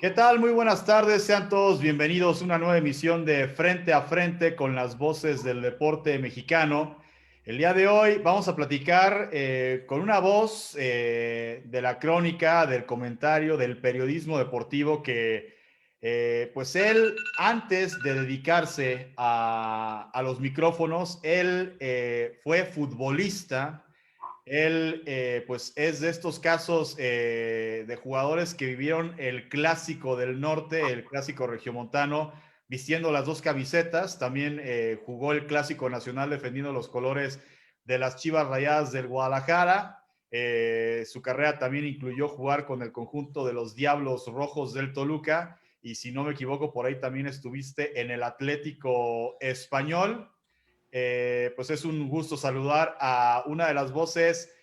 ¿Qué tal? Muy buenas tardes, sean todos bienvenidos a una nueva emisión de Frente a Frente con las voces del deporte mexicano. El día de hoy vamos a platicar con una voz de la crónica, del comentario, del periodismo deportivo que pues él antes de dedicarse a los micrófonos, él fue futbolista. Él, pues, es de estos casos de jugadores que vivieron el clásico del norte, el clásico regiomontano, vistiendo las dos camisetas. También jugó el clásico nacional defendiendo los colores de las Chivas Rayadas del Guadalajara. Su carrera también incluyó jugar con el conjunto de los Diablos Rojos del Toluca. Y si no me equivoco, por ahí también estuviste en el Atlético Español. Pues es un gusto saludar a una de las voces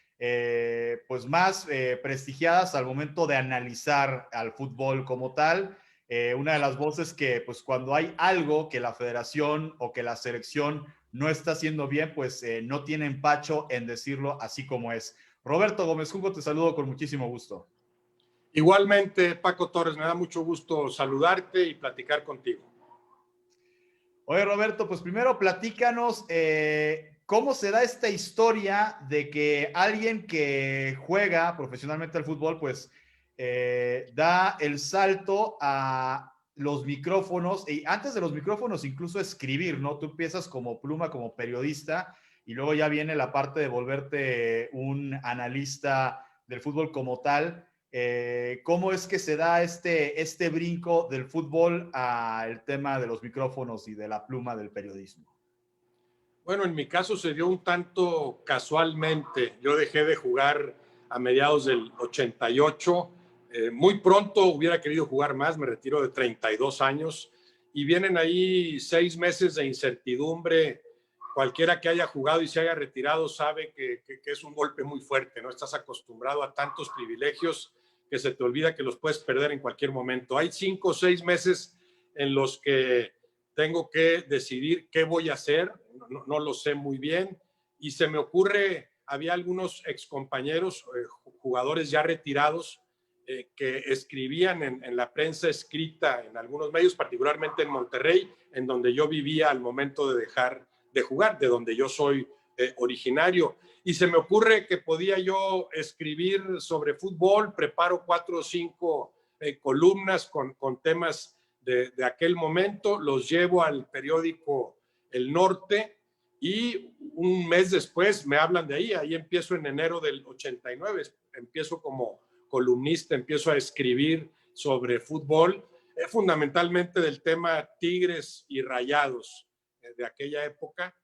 pues más prestigiadas al momento de analizar al fútbol como tal. Una de las voces que pues cuando hay algo que la federación o que la selección no está haciendo bien, pues no tiene empacho en decirlo así como es. Roberto Gómez Junco, te saludo con muchísimo gusto. Igualmente, Paco Torres, me da mucho gusto saludarte y platicar contigo. Oye, Roberto, pues primero platícanos cómo se da esta historia de que alguien que juega profesionalmente al fútbol, pues da el salto a los micrófonos y antes de los micrófonos incluso escribir, ¿no? Tú empiezas como pluma, como periodista y luego ya viene la parte de volverte un analista del fútbol como tal. ¿Cómo es que se da este brinco del fútbol al tema de los micrófonos y de la pluma del periodismo? Bueno, en mi caso se dio un tanto casualmente. Yo dejé de jugar a mediados del 88. Muy pronto hubiera querido jugar más, me retiro de 32 años y vienen ahí 6 meses de incertidumbre. Cualquiera que haya jugado y se haya retirado sabe que es un golpe muy fuerte, ¿no? Estás acostumbrado a tantos privilegios que se te olvida que los puedes perder en cualquier momento. Hay 5 o 6 meses en los que tengo que decidir qué voy a hacer, no lo sé muy bien, y se me ocurre, había algunos excompañeros, jugadores ya retirados, que escribían en la prensa escrita en algunos medios, particularmente en Monterrey, en donde yo vivía al momento de dejar de jugar, de donde yo soy originario. Y se me ocurre que podía yo escribir sobre fútbol, preparo 4 o 5 columnas con temas de aquel momento, los llevo al periódico El Norte y un mes después me hablan de ahí empiezo en enero del 89, empiezo como columnista, empiezo a escribir sobre fútbol, fundamentalmente del tema Tigres y Rayados de aquella época,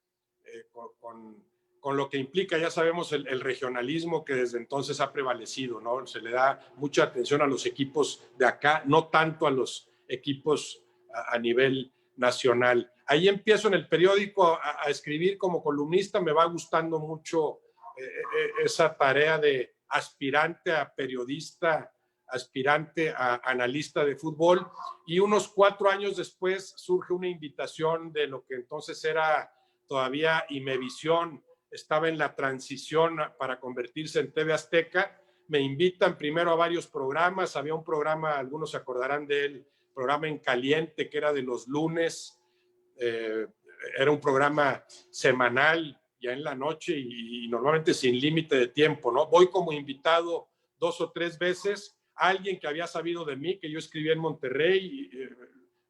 con lo que implica, ya sabemos, el regionalismo que desde entonces ha prevalecido, ¿no? Se le da mucha atención a los equipos de acá, no tanto a los equipos a nivel nacional. Ahí empiezo en el periódico a escribir como columnista, me va gustando mucho esa tarea de aspirante a periodista, aspirante a analista de fútbol, y unos 4 años después surge una invitación de lo que entonces era todavía Imevisión, estaba en la transición para convertirse en TV Azteca. Me invitan primero a varios programas, había un programa, algunos se acordarán de él, programa En Caliente, que era de los lunes, era un programa semanal, ya en la noche y normalmente sin límite de tiempo, ¿no? Voy como invitado 2 o 3 veces, alguien que había sabido de mí, que yo escribía en Monterrey,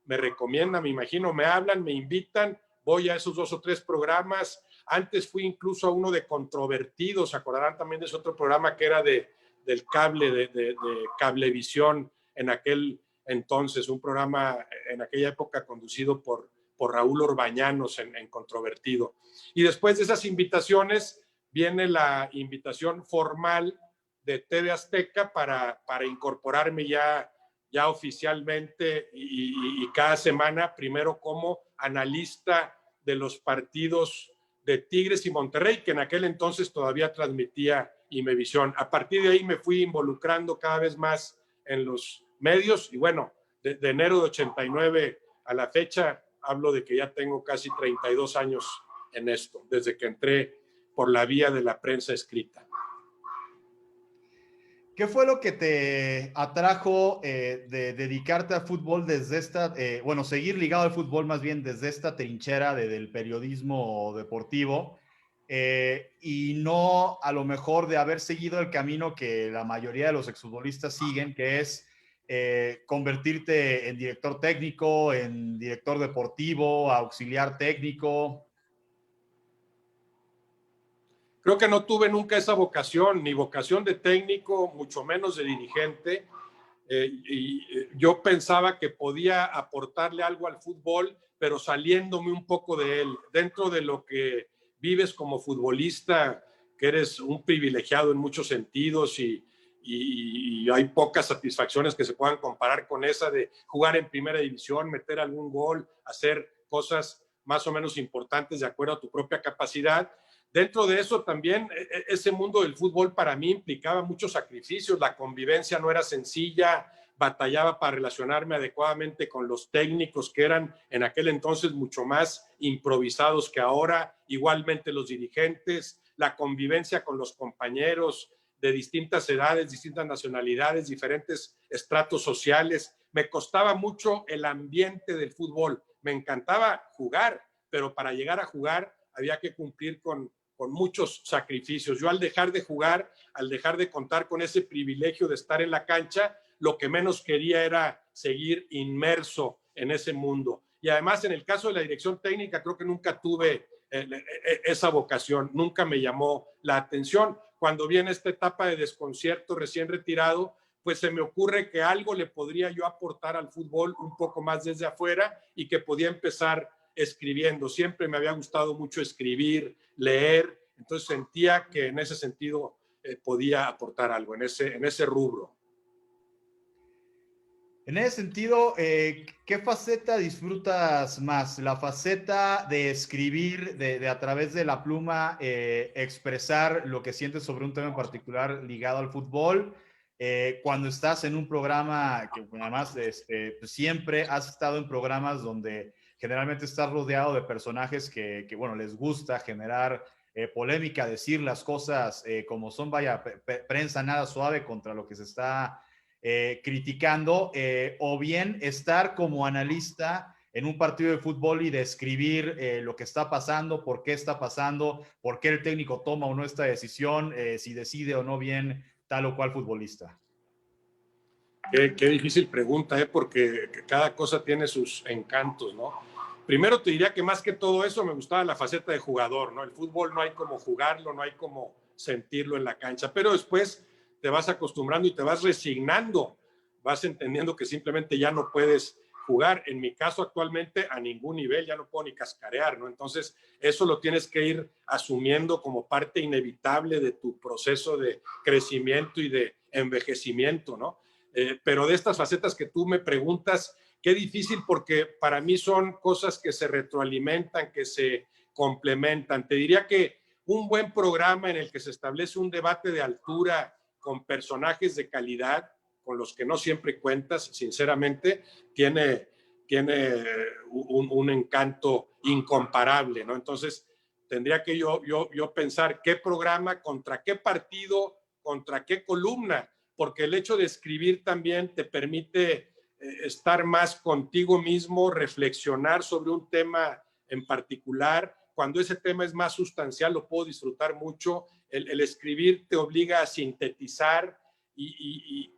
me recomienda, me imagino, me hablan, me invitan, voy a esos 2 o 3 programas. Antes fui incluso a uno de Controvertidos, se acordarán también de ese otro programa que era del cable, de Cablevisión en aquel entonces, un programa en aquella época conducido por Raúl Orbañanos en Controvertido. Y después de esas invitaciones viene la invitación formal de TV Azteca para incorporarme ya oficialmente y cada semana, primero como analista de los partidos de Tigres y Monterrey, que en aquel entonces todavía transmitía Imevisión. A partir de ahí me fui involucrando cada vez más en los medios y bueno, de enero de 89 a la fecha, hablo de que ya tengo casi 32 años en esto, desde que entré por la vía de la prensa escrita. ¿Qué fue lo que te atrajo de dedicarte al fútbol desde esta, bueno, seguir ligado al fútbol más bien desde esta trinchera del periodismo deportivo y no a lo mejor de haber seguido el camino que la mayoría de los exfutbolistas siguen, que es convertirte en director técnico, en director deportivo, auxiliar técnico? Creo que no tuve nunca esa vocación, ni vocación de técnico, mucho menos de dirigente. Yo pensaba que podía aportarle algo al fútbol, pero saliéndome un poco de él, dentro de lo que vives como futbolista, que eres un privilegiado en muchos sentidos y hay pocas satisfacciones que se puedan comparar con esa de jugar en primera división, meter algún gol, hacer cosas más o menos importantes de acuerdo a tu propia capacidad. Dentro de eso también, ese mundo del fútbol para mí implicaba muchos sacrificios, la convivencia no era sencilla, batallaba para relacionarme adecuadamente con los técnicos que eran en aquel entonces mucho más improvisados que ahora, igualmente los dirigentes, la convivencia con los compañeros de distintas edades, distintas nacionalidades, diferentes estratos sociales. Me costaba mucho el ambiente del fútbol, me encantaba jugar, pero para llegar a jugar había que cumplir con muchos sacrificios. Yo al dejar de jugar, al dejar de contar con ese privilegio de estar en la cancha, lo que menos quería era seguir inmerso en ese mundo. Y además, en el caso de la dirección técnica, creo que nunca tuve esa vocación, nunca me llamó la atención. Cuando viene esta etapa de desconcierto recién retirado, pues se me ocurre que algo le podría yo aportar al fútbol un poco más desde afuera y que podía empezar escribiendo. Siempre me había gustado mucho escribir, leer, entonces sentía que en ese sentido podía aportar algo, en ese rubro. En ese sentido, ¿qué faceta disfrutas más? ¿La faceta de escribir, de a través de la pluma, expresar lo que sientes sobre un tema en particular ligado al fútbol? Cuando estás en un programa, que además pues siempre has estado en programas donde generalmente estás rodeado de personajes bueno, les gusta generar polémica, decir las cosas como son, vaya, prensa nada suave contra lo que se está criticando, o bien estar como analista en un partido de fútbol y describir lo que está pasando, por qué está pasando, por qué el técnico toma o no esta decisión, si decide o no bien tal o cual futbolista. Qué difícil pregunta, porque cada cosa tiene sus encantos, ¿no? Primero te diría que más que todo eso me gustaba la faceta de jugador, ¿no? El fútbol no hay como jugarlo, no hay como sentirlo en la cancha, pero después te vas acostumbrando y te vas resignando, vas entendiendo que simplemente ya no puedes jugar. En mi caso actualmente a ningún nivel, ya no puedo ni cascarear, ¿no? Entonces eso lo tienes que ir asumiendo como parte inevitable de tu proceso de crecimiento y de envejecimiento, ¿no? Pero de estas facetas que tú me preguntas, qué difícil porque para mí son cosas que se retroalimentan, que se complementan. Te diría que un buen programa en el que se establece un debate de altura con personajes de calidad, con los que no siempre cuentas, sinceramente, tiene un encanto incomparable, ¿no? Entonces, tendría que yo pensar qué programa, contra qué partido, contra qué columna, porque el hecho de escribir también te permite estar más contigo mismo, reflexionar sobre un tema en particular. Cuando ese tema es más sustancial, lo puedo disfrutar mucho. El escribir te obliga a sintetizar y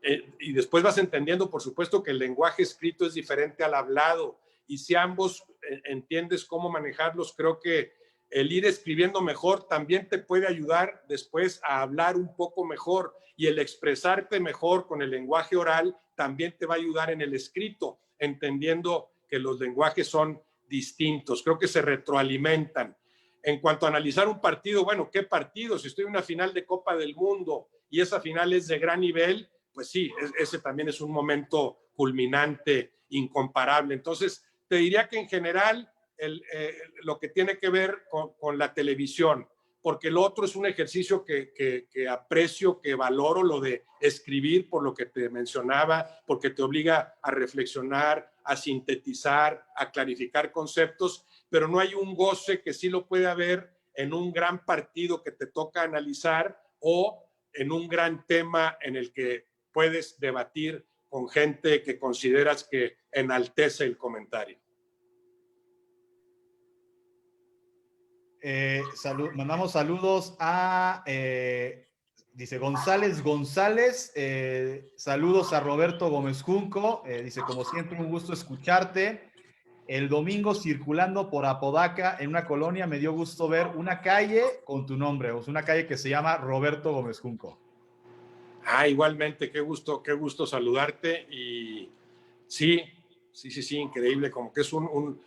después vas entendiendo, por supuesto, que el lenguaje escrito es diferente al hablado. Y si ambos entiendes cómo manejarlos, creo que el ir escribiendo mejor también te puede ayudar después a hablar un poco mejor, y el expresarte mejor con el lenguaje oral también te va a ayudar en el escrito, entendiendo que los lenguajes son distintos. Creo que se retroalimentan. En cuanto a analizar un partido, bueno, ¿qué partido? Si estoy en una final de Copa del Mundo y esa final es de gran nivel, pues sí, ese también es un momento culminante, incomparable. Entonces, te diría que en general lo que tiene que ver con la televisión, porque el otro es un ejercicio que aprecio, que valoro, lo de escribir, por lo que te mencionaba, porque te obliga a reflexionar, a sintetizar, a clarificar conceptos, pero no hay un goce que sí lo puede haber en un gran partido que te toca analizar o en un gran tema en el que puedes debatir con gente que consideras que enaltece el comentario. Mandamos saludos a, dice González González, saludos a Roberto Gómez Junco, dice como siempre un gusto escucharte. El domingo circulando por Apodaca en una colonia me dio gusto ver una calle con tu nombre, o sea, una calle que se llama Roberto Gómez Junco. Igualmente, qué gusto saludarte y sí, increíble, como que es un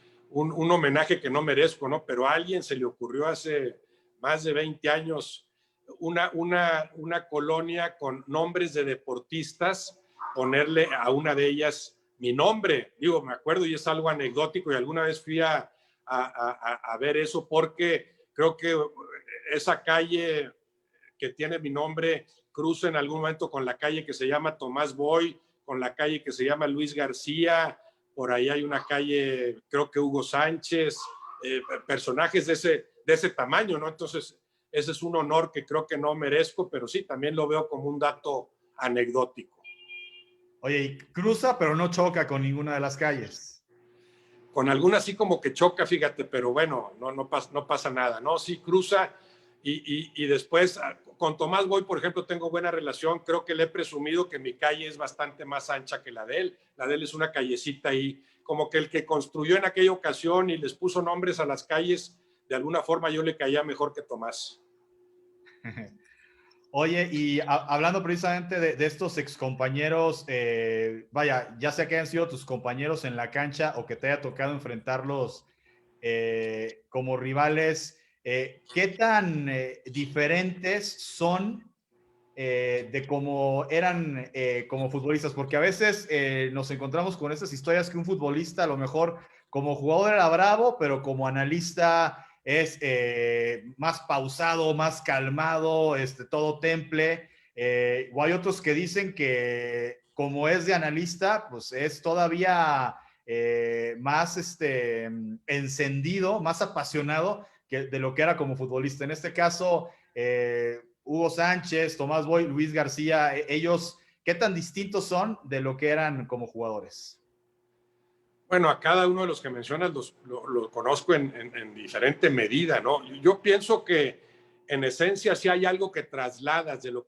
homenaje que no merezco, ¿no? Pero a alguien se le ocurrió hace más de 20 años una colonia con nombres de deportistas, ponerle a una de ellas mi nombre. Digo, me acuerdo y es algo anecdótico y alguna vez fui a ver eso porque creo que esa calle que tiene mi nombre cruza en algún momento con la calle que se llama Tomás Boy, con la calle que se llama Luis García, por ahí hay una calle, creo que Hugo Sánchez, personajes de ese tamaño, ¿no? Entonces, ese es un honor que creo que no merezco, pero sí, también lo veo como un dato anecdótico. Oye, y cruza, pero no choca con ninguna de las calles. Con alguna sí como que choca, fíjate, pero bueno, no pasa nada, ¿no? Sí cruza y después con Tomás Boy, por ejemplo, tengo buena relación, creo que le he presumido que mi calle es bastante más ancha que la de él es una callecita ahí, como que el que construyó en aquella ocasión y les puso nombres a las calles, de alguna forma yo le caía mejor que Tomás. Oye, y hablando precisamente de estos excompañeros, vaya, ya sea que hayan sido tus compañeros en la cancha o que te haya tocado enfrentarlos como rivales, ¿qué tan diferentes son de cómo eran como futbolistas? Porque a veces nos encontramos con estas historias que un futbolista a lo mejor como jugador era bravo, pero como analista es más pausado, más calmado, todo temple. O hay otros que dicen que como es de analista, pues es todavía más encendido, más apasionado que de lo que era como futbolista. En este caso, Hugo Sánchez, Tomás Boy, Luis García, ellos, ¿qué tan distintos son de lo que eran como jugadores? Bueno, a cada uno de los que mencionas lo conozco en diferente medida, ¿no? Yo pienso que en esencia sí hay algo que trasladas de lo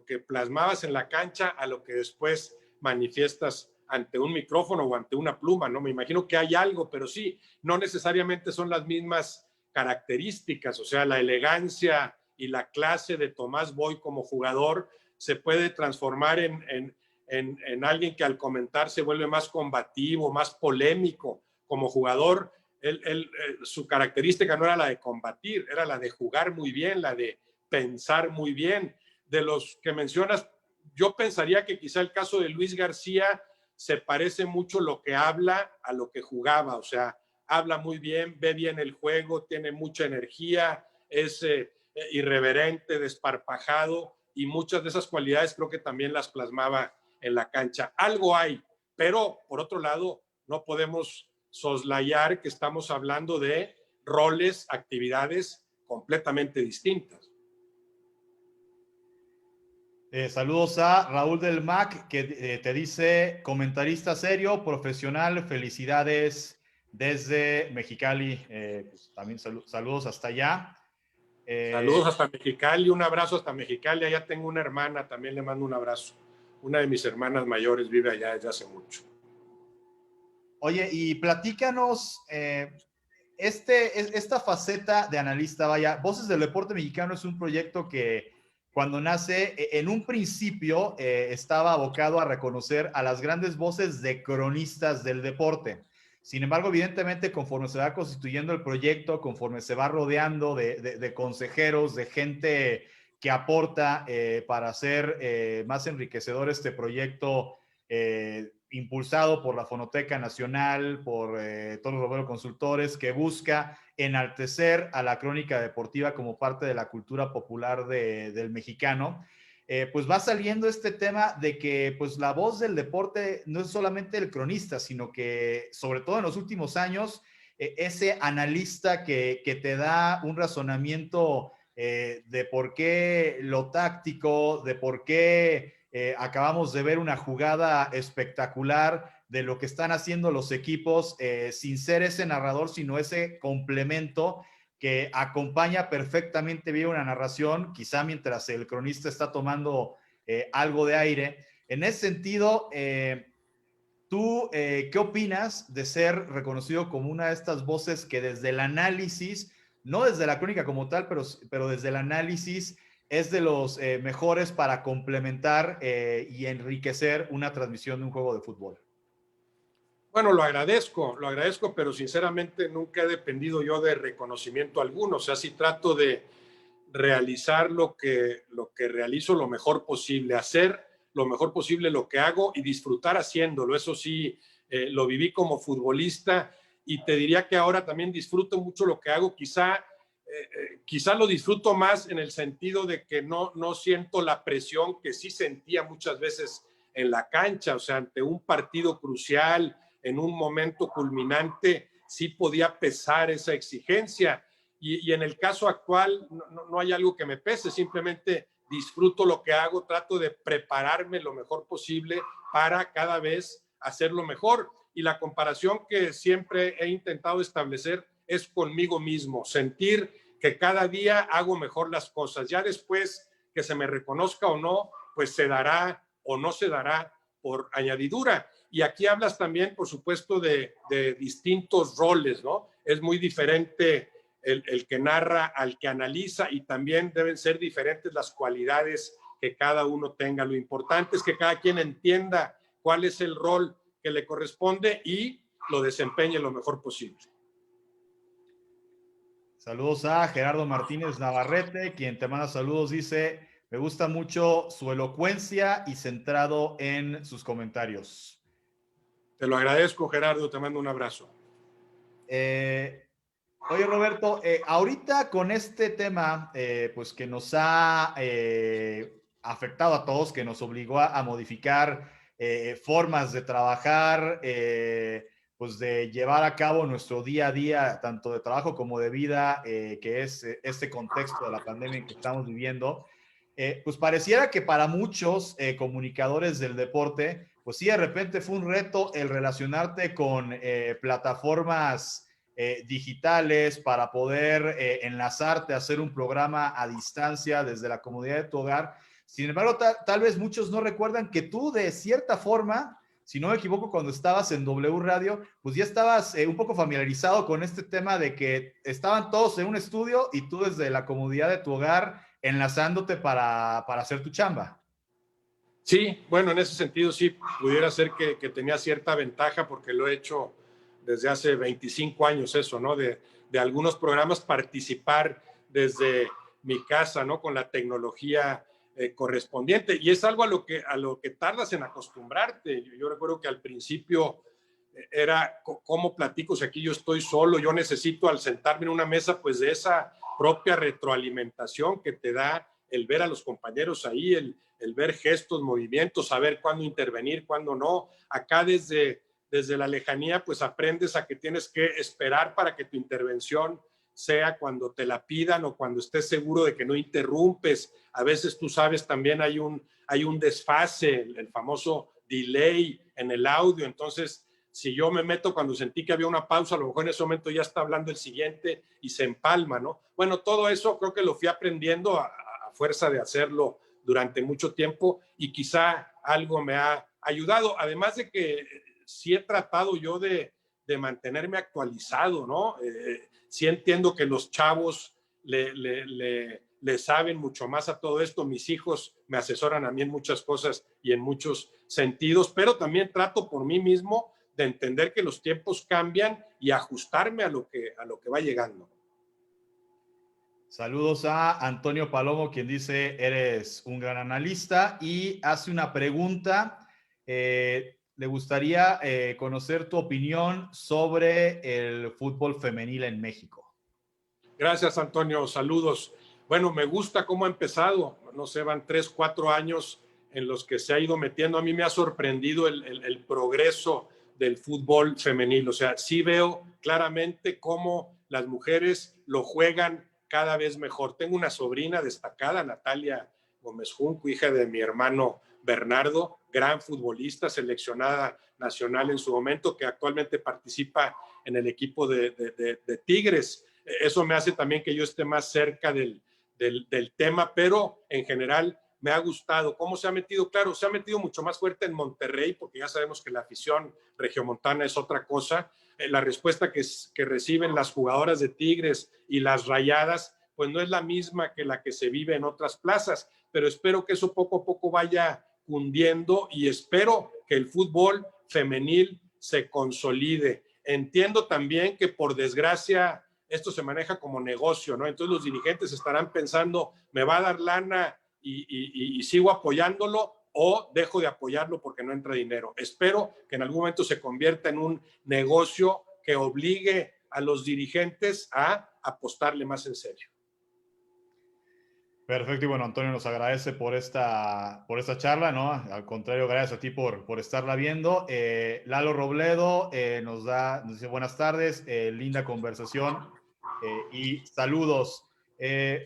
que plasmabas en la cancha a lo que después manifiestas ante un micrófono o ante una pluma, ¿no? Me imagino que hay algo, pero sí, no necesariamente son las mismas características, o sea, la elegancia y la clase de Tomás Boy como jugador se puede transformar en alguien que al comentar se vuelve más combativo, más polémico como jugador. Su característica no era la de combatir, era la de jugar muy bien, la de pensar muy bien. De los que mencionas, yo pensaría que quizá el caso de Luis García se parece mucho lo que habla a lo que jugaba, o sea, habla muy bien, ve bien el juego, tiene mucha energía, es irreverente, desparpajado, y muchas de esas cualidades creo que también las plasmaba en la cancha. Algo hay, pero por otro lado, no podemos soslayar que estamos hablando de roles, actividades completamente distintas. Saludos a Raúl del Mac, que te dice, comentarista serio, profesional, felicidades desde Mexicali. Pues también saludos hasta allá. Saludos hasta Mexicali, un abrazo hasta Mexicali. Allá tengo una hermana, también le mando un abrazo. Una de mis hermanas mayores vive allá desde hace mucho. Oye, y platícanos esta faceta de analista, vaya, Voces del Deporte Mexicano es un proyecto que cuando nace, en un principio estaba abocado a reconocer a las grandes voces de cronistas del deporte. Sin embargo, evidentemente, conforme se va constituyendo el proyecto, conforme se va rodeando de consejeros, de gente que aporta para hacer más enriquecedor este proyecto, impulsado por la Fonoteca Nacional, por Toros Romero Consultores, que busca enaltecer a la crónica deportiva como parte de la cultura popular del mexicano. Pues va saliendo este tema de que pues la voz del deporte no es solamente el cronista, sino que sobre todo en los últimos años, ese analista que te da un razonamiento de por qué lo táctico, de por qué acabamos de ver una jugada espectacular de lo que están haciendo los equipos, sin ser ese narrador, sino ese complemento que acompaña perfectamente bien una narración, quizá mientras el cronista está tomando algo de aire. En ese sentido, ¿tú qué opinas de ser reconocido como una de estas voces que desde el análisis, no desde la crónica como tal, pero desde el análisis es de los mejores para complementar y enriquecer una transmisión de un juego de fútbol? Bueno, lo agradezco, pero sinceramente nunca he dependido yo de reconocimiento alguno. O sea, sí trato de realizar lo que realizo lo mejor posible, hacer lo mejor posible lo que hago y disfrutar haciéndolo. Eso sí, lo viví como futbolista y te diría que ahora también disfruto mucho lo que hago. Quizá lo disfruto más en el sentido de que no siento la presión que sí sentía muchas veces en la cancha, o sea, ante un partido crucial, en un momento culminante, sí podía pesar esa exigencia. Y en el caso actual no hay algo que me pese, simplemente disfruto lo que hago, trato de prepararme lo mejor posible para cada vez hacerlo mejor. Y la comparación que siempre he intentado establecer es conmigo mismo, sentir que cada día hago mejor las cosas. Ya después que se me reconozca o no, pues se dará o no se dará por añadidura. Y aquí hablas también, por supuesto, de distintos roles, ¿no? Es muy diferente el que narra al que analiza y también deben ser diferentes las cualidades que cada uno tenga. Lo importante es que cada quien entienda cuál es el rol que le corresponde y lo desempeñe lo mejor posible. Saludos a Gerardo Martínez Navarrete, quien te manda saludos, dice, me gusta mucho su elocuencia y centrado en sus comentarios. Te lo agradezco, Gerardo, te mando un abrazo. Oye, Roberto, ahorita con este tema, pues que nos ha afectado a todos, que nos obligó a modificar formas de trabajar, pues de llevar a cabo nuestro día a día, tanto de trabajo como de vida, que es este contexto de la pandemia en que estamos viviendo, pues pareciera que para muchos comunicadores del deporte, pues sí, de repente fue un reto el relacionarte con plataformas digitales para poder enlazarte a hacer un programa a distancia desde la comodidad de tu hogar. Sin embargo, tal vez muchos no recuerdan que tú de cierta forma, si no me equivoco, cuando estabas en W Radio, pues ya estabas un poco familiarizado con este tema de que estaban todos en un estudio y tú desde la comodidad de tu hogar enlazándote para hacer tu chamba. Sí, bueno, en ese sentido sí, pudiera ser que tenía cierta ventaja porque lo he hecho desde hace 25 años eso, ¿no? De algunos programas participar desde mi casa, ¿no? Con la tecnología correspondiente. Y es algo a lo que tardas en acostumbrarte. Yo recuerdo que al principio era cómo platico si aquí yo estoy solo, yo necesito al sentarme en una mesa pues de esa propia retroalimentación que te da el ver a los compañeros ahí, el ver gestos, movimientos, saber cuándo intervenir, cuándo no. Acá desde la lejanía pues aprendes a que tienes que esperar para que tu intervención sea cuando te la pidan o cuando estés seguro de que no interrumpes. A veces tú sabes también hay un desfase, el famoso delay en el audio, entonces si yo me meto cuando sentí que había una pausa, a lo mejor en ese momento ya está hablando el siguiente y se empalma, ¿no? Bueno, todo eso creo que lo fui aprendiendo a fuerza de hacerlo durante mucho tiempo y quizá algo me ha ayudado, además de que sí he tratado yo de mantenerme actualizado, ¿no? Sí entiendo que los chavos le saben mucho más a todo esto, mis hijos me asesoran a mí en muchas cosas y en muchos sentidos, pero también trato por mí mismo de entender que los tiempos cambian y ajustarme a lo que va llegando. Saludos a Antonio Palomo, quien dice, eres un gran analista y hace una pregunta. Le gustaría conocer tu opinión sobre el fútbol femenil en México. Gracias, Antonio. Saludos. Bueno, me gusta cómo ha empezado. No sé, van 3, 4 años en los que se ha ido metiendo. A mí me ha sorprendido el progreso del fútbol femenil. O sea, sí veo claramente cómo las mujeres lo juegan cada vez mejor. Tengo una sobrina destacada, Natalia Gómez Junco, hija de mi hermano Bernardo, gran futbolista, seleccionada nacional en su momento, que actualmente participa en el equipo de Tigres. Eso me hace también que yo esté más cerca del tema, pero en general me ha gustado. ¿Cómo se ha metido? Claro, se ha metido mucho más fuerte en Monterrey, porque ya sabemos que la afición regiomontana es otra cosa. La respuesta que reciben las jugadoras de Tigres y las Rayadas, pues no es la misma que la que se vive en otras plazas, pero espero que eso poco a poco vaya cundiendo y espero que el fútbol femenil se consolide. Entiendo también que por desgracia esto se maneja como negocio, ¿no? Entonces los dirigentes estarán pensando, ¿me va a dar lana y sigo apoyándolo o dejo de apoyarlo porque no entra dinero? Espero que en algún momento se convierta en un negocio que obligue a los dirigentes a apostarle más en serio. Perfecto, y bueno, Antonio nos agradece por esta charla, ¿no? Al contrario, gracias a ti por estarla viendo. Lalo Robledo nos dice buenas tardes, linda conversación y saludos. Y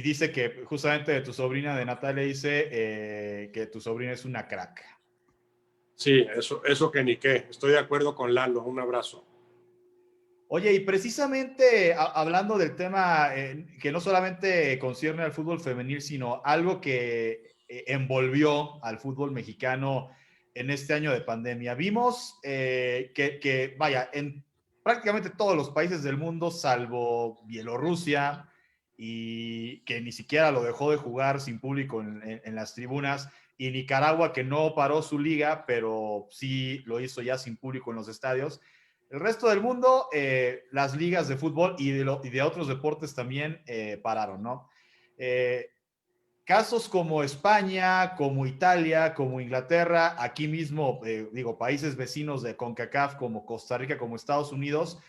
dice que justamente de tu sobrina de Natalia dice que tu sobrina es una crack. Sí, eso que ni qué. Estoy de acuerdo con Lalo. Un abrazo. Oye, y precisamente hablando del tema que no solamente concierne al fútbol femenil, sino algo que envolvió al fútbol mexicano en este año de pandemia. Vimos vaya, en prácticamente todos los países del mundo, salvo Bielorrusia, y que ni siquiera lo dejó de jugar sin público en las tribunas, y Nicaragua, que no paró su liga, pero sí lo hizo ya sin público en los estadios. El resto del mundo, las ligas de fútbol y de otros deportes también pararon, ¿no? Eh, Casos como España, como Italia, como Inglaterra, aquí mismo, países vecinos de CONCACAF como Costa Rica, como Estados Unidos,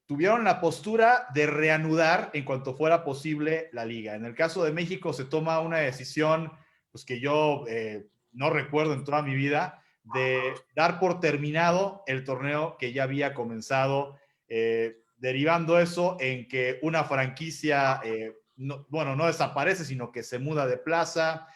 tuvieron la postura de reanudar en cuanto fuera posible la liga. En el caso de México se toma una decisión pues, que yo no recuerdo en toda mi vida, de dar por terminado el torneo que ya había comenzado, derivando eso en que una franquicia, no desaparece, sino que se muda de plaza.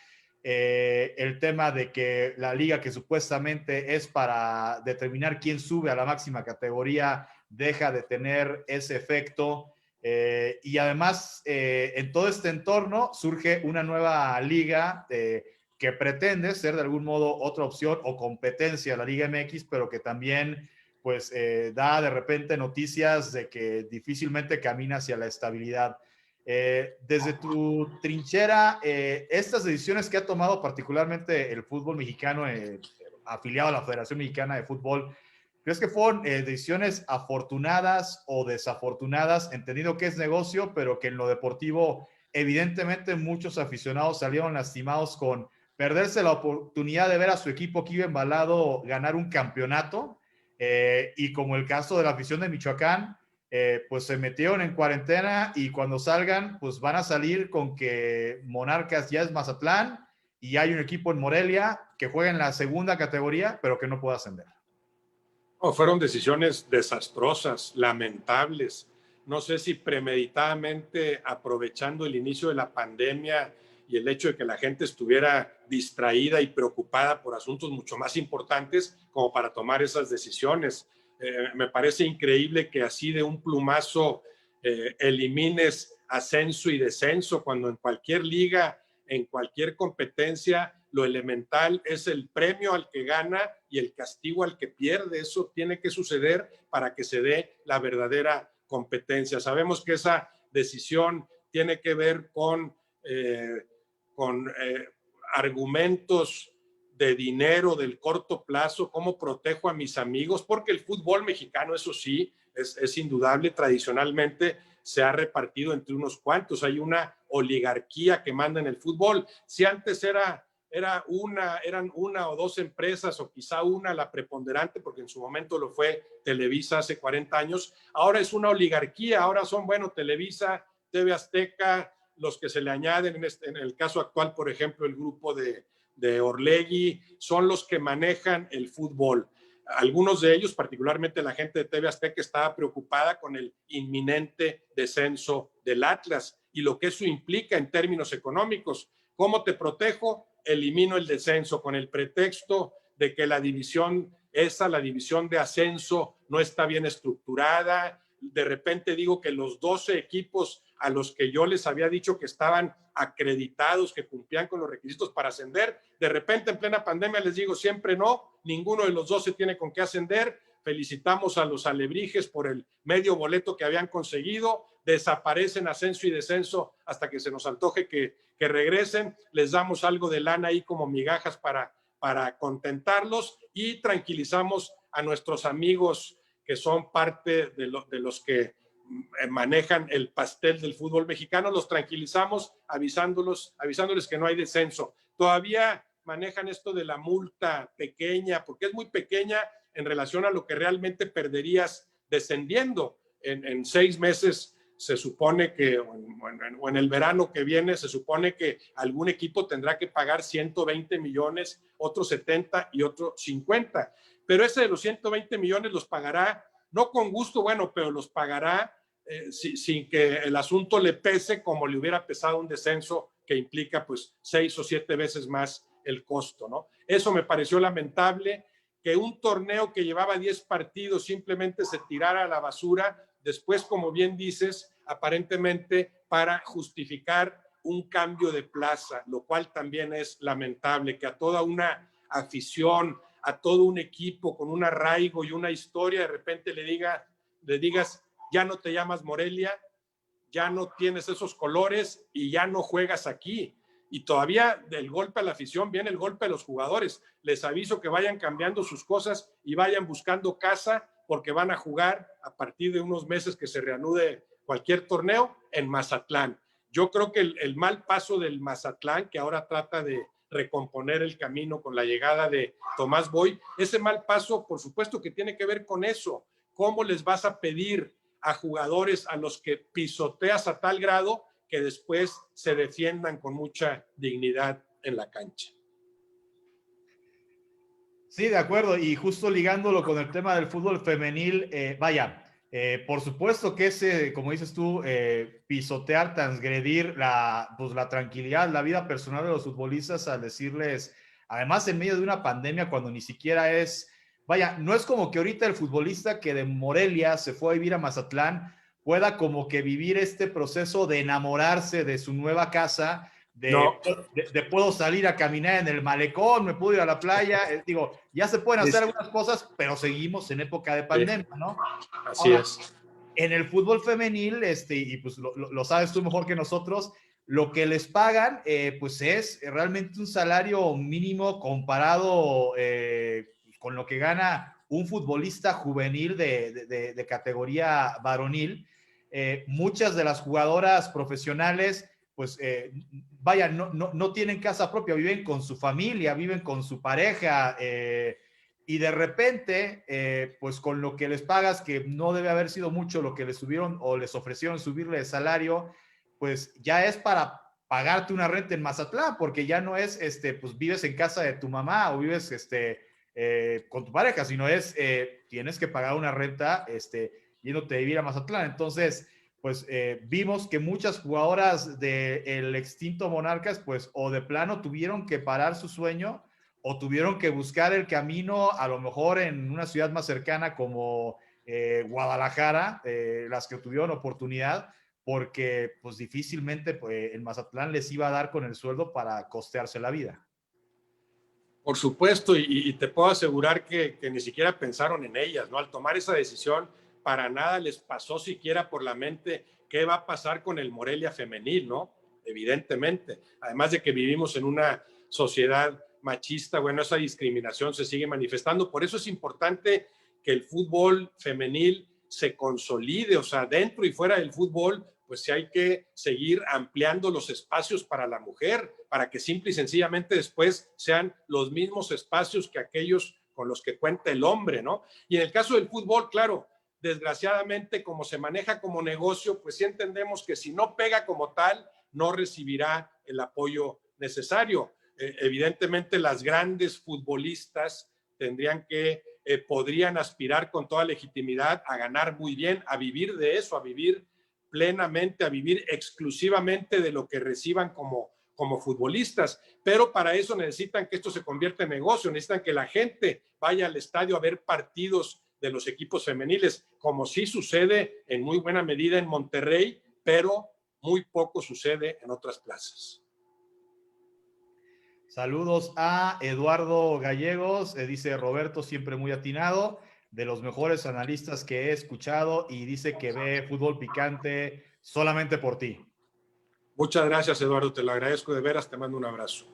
El tema de que la liga que supuestamente es para determinar quién sube a la máxima categoría deja de tener ese efecto. Y además, en todo este entorno surge una nueva liga que pretende ser de algún modo otra opción o competencia a la Liga MX, pero que también pues da de repente noticias de que difícilmente camina hacia la estabilidad. Desde tu trinchera, estas decisiones que ha tomado particularmente el fútbol mexicano afiliado a la Federación Mexicana de Fútbol, ¿crees que fueron decisiones afortunadas o desafortunadas, entendido que es negocio, pero que en lo deportivo evidentemente muchos aficionados salieron lastimados con perderse la oportunidad de ver a su equipo que iba embalado ganar un campeonato? Y como el caso de la afición de Michoacán, pues se metieron en cuarentena y cuando salgan, pues van a salir con que Monarcas ya es Mazatlán y hay un equipo en Morelia que juega en la segunda categoría, pero que no puede ascender. Fueron decisiones desastrosas, lamentables. No sé si premeditadamente aprovechando el inicio de la pandemia y el hecho de que la gente estuviera distraída y preocupada por asuntos mucho más importantes como para tomar esas decisiones. Me parece increíble que así de un plumazo elimines ascenso y descenso cuando en cualquier liga, en cualquier competencia, lo elemental es el premio al que gana y el castigo al que pierde. Eso tiene que suceder para que se dé la verdadera competencia. Sabemos que esa decisión tiene que ver con argumentos de dinero del corto plazo, cómo protejo a mis amigos, porque el fútbol mexicano, eso sí, es indudable, tradicionalmente se ha repartido entre unos cuantos. Hay una oligarquía que manda en el fútbol. Si antes eran una o dos empresas o quizá una la preponderante, porque en su momento lo fue Televisa hace 40 años, ahora es una oligarquía, ahora son, Televisa, TV Azteca, los que se le añaden, en el caso actual, por ejemplo, el grupo de Orlegui, son los que manejan el fútbol. Algunos de ellos, particularmente la gente de TV Azteca, estaba preocupada con el inminente descenso del Atlas y lo que eso implica en términos económicos. ¿Cómo te protejo? Elimino el descenso con el pretexto de que la división de ascenso no está bien estructurada. De repente digo que los 12 equipos a los que yo les había dicho que estaban acreditados, que cumplían con los requisitos para ascender, de repente en plena pandemia les digo siempre no, ninguno de los 12 tiene con qué ascender. Felicitamos a los alebrijes por el medio boleto que habían conseguido, desaparecen ascenso y descenso hasta que se nos antoje que regresen, les damos algo de lana ahí como migajas para contentarlos y tranquilizamos a nuestros amigos que son parte de los que manejan el pastel del fútbol mexicano, los tranquilizamos avisándoles que no hay descenso. Todavía manejan esto de la multa pequeña, porque es muy pequeña en relación a lo que realmente perderías descendiendo. En 6 meses se supone que, o en el verano que viene, se supone que algún equipo tendrá que pagar 120 millones, otros 70 y otros 50. Pero ese de los 120 millones los pagará, no con gusto, bueno, pero los pagará sin que el asunto le pese como le hubiera pesado un descenso que implica pues 6 o 7 veces más el costo, ¿no? Eso me pareció lamentable, que un torneo que llevaba 10 partidos simplemente se tirara a la basura, después, como bien dices, aparentemente para justificar un cambio de plaza, lo cual también es lamentable, que a toda una afición, a todo un equipo con un arraigo y una historia, de repente le digas, ya no te llamas Morelia, ya no tienes esos colores y ya no juegas aquí. Y todavía del golpe a la afición viene el golpe a los jugadores. Les aviso que vayan cambiando sus cosas y vayan buscando casa porque van a jugar a partir de unos meses que se reanude cualquier torneo en Mazatlán. Yo creo que el mal paso del Mazatlán, que ahora trata de recomponer el camino con la llegada de Tomás Boy, ese mal paso, por supuesto que tiene que ver con eso. ¿Cómo les vas a pedir a jugadores a los que pisoteas a tal grado que después se defiendan con mucha dignidad en la cancha? Sí, de acuerdo. Y justo ligándolo con el tema del fútbol femenil, por supuesto que ese, como dices tú, pisotear, transgredir la tranquilidad, la vida personal de los futbolistas al decirles, además en medio de una pandemia cuando ni siquiera no es como que ahorita el futbolista que de Morelia se fue a vivir a Mazatlán pueda como que vivir este proceso de enamorarse de su nueva casa, No. de puedo salir a caminar en el malecón, me puedo ir a la playa, digo, ya se pueden hacer algunas cosas, pero seguimos en época de pandemia, ¿no? Así es. En el fútbol femenil, y pues lo sabes tú mejor que nosotros, lo que les pagan, pues es realmente un salario mínimo comparado con lo que gana un futbolista juvenil de categoría varonil. Muchas de las jugadoras profesionales, pues no tienen casa propia, viven con su familia, viven con su pareja, y de repente, pues con lo que les pagas, que no debe haber sido mucho lo que les subieron o les ofrecieron subirle de salario, pues ya es para pagarte una renta en Mazatlán, porque ya no es, pues vives en casa de tu mamá o vives, con tu pareja, sino tienes que pagar una renta, yéndote a vivir a Mazatlán. Entonces, pues vimos que muchas jugadoras del extinto Monarcas, pues o de plano tuvieron que parar su sueño o tuvieron que buscar el camino a lo mejor en una ciudad más cercana como Guadalajara, las que tuvieron oportunidad, porque pues difícilmente el Mazatlán les iba a dar con el sueldo para costearse la vida. Por supuesto, y te puedo asegurar que ni siquiera pensaron en ellas, ¿no? Al tomar esa decisión, para nada les pasó siquiera por la mente qué va a pasar con el Morelia femenil, ¿no? Evidentemente. Además de que vivimos en una sociedad machista, bueno, esa discriminación se sigue manifestando. Por eso es importante que el fútbol femenil se consolide, o sea, dentro y fuera del fútbol, pues sí hay que seguir ampliando los espacios para la mujer, para que simple y sencillamente después sean los mismos espacios que aquellos con los que cuenta el hombre, ¿no? Y en el caso del fútbol, claro, desgraciadamente, como se maneja como negocio, pues sí entendemos que si no pega como tal, no recibirá el apoyo necesario. Evidentemente, las grandes futbolistas podrían aspirar con toda legitimidad a ganar muy bien, a vivir de eso, a vivir plenamente, a vivir exclusivamente de lo que reciban como futbolistas, pero para eso necesitan que esto se convierta en negocio, necesitan que la gente vaya al estadio a ver partidos de los equipos femeniles, como sí sucede en muy buena medida en Monterrey, pero muy poco sucede en otras plazas. Saludos a Eduardo Gallegos, dice Roberto, siempre muy atinado, de los mejores analistas que he escuchado, y dice que ve fútbol picante solamente por ti. Muchas gracias, Eduardo, te lo agradezco de veras, te mando un abrazo.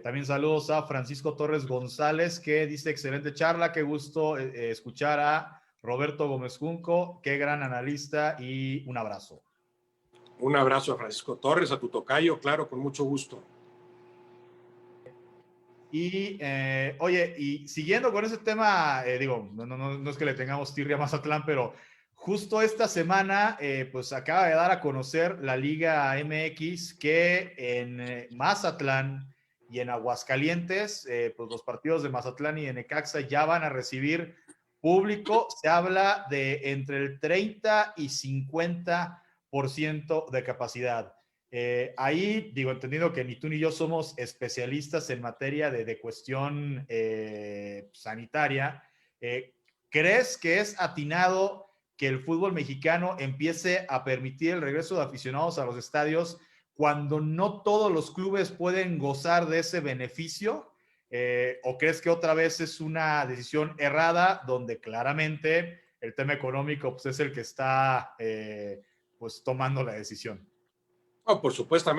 También saludos a Francisco Torres González, que dice excelente charla, qué gusto escuchar a Roberto Gómez Junco, qué gran analista, y un abrazo. Un abrazo a Francisco Torres, a tu tocayo, claro, con mucho gusto. Y oye, y siguiendo con ese tema, digo, no es que le tengamos tirria a Mazatlán, pero justo esta semana, pues acaba de dar a conocer la Liga MX que en Mazatlán y en Aguascalientes, pues los partidos de Mazatlán y de Necaxa ya van a recibir público. Se habla de entre el 30 y 50% de capacidad. Ahí, digo, entendiendo que ni tú ni yo somos especialistas en materia de cuestión sanitaria, ¿crees que es atinado que el fútbol mexicano empiece a permitir el regreso de aficionados a los estadios cuando no todos los clubes pueden gozar de ese beneficio? ¿O crees que otra vez es una decisión errada donde claramente el tema económico pues, es el que está pues, tomando la decisión? No, por supuesto,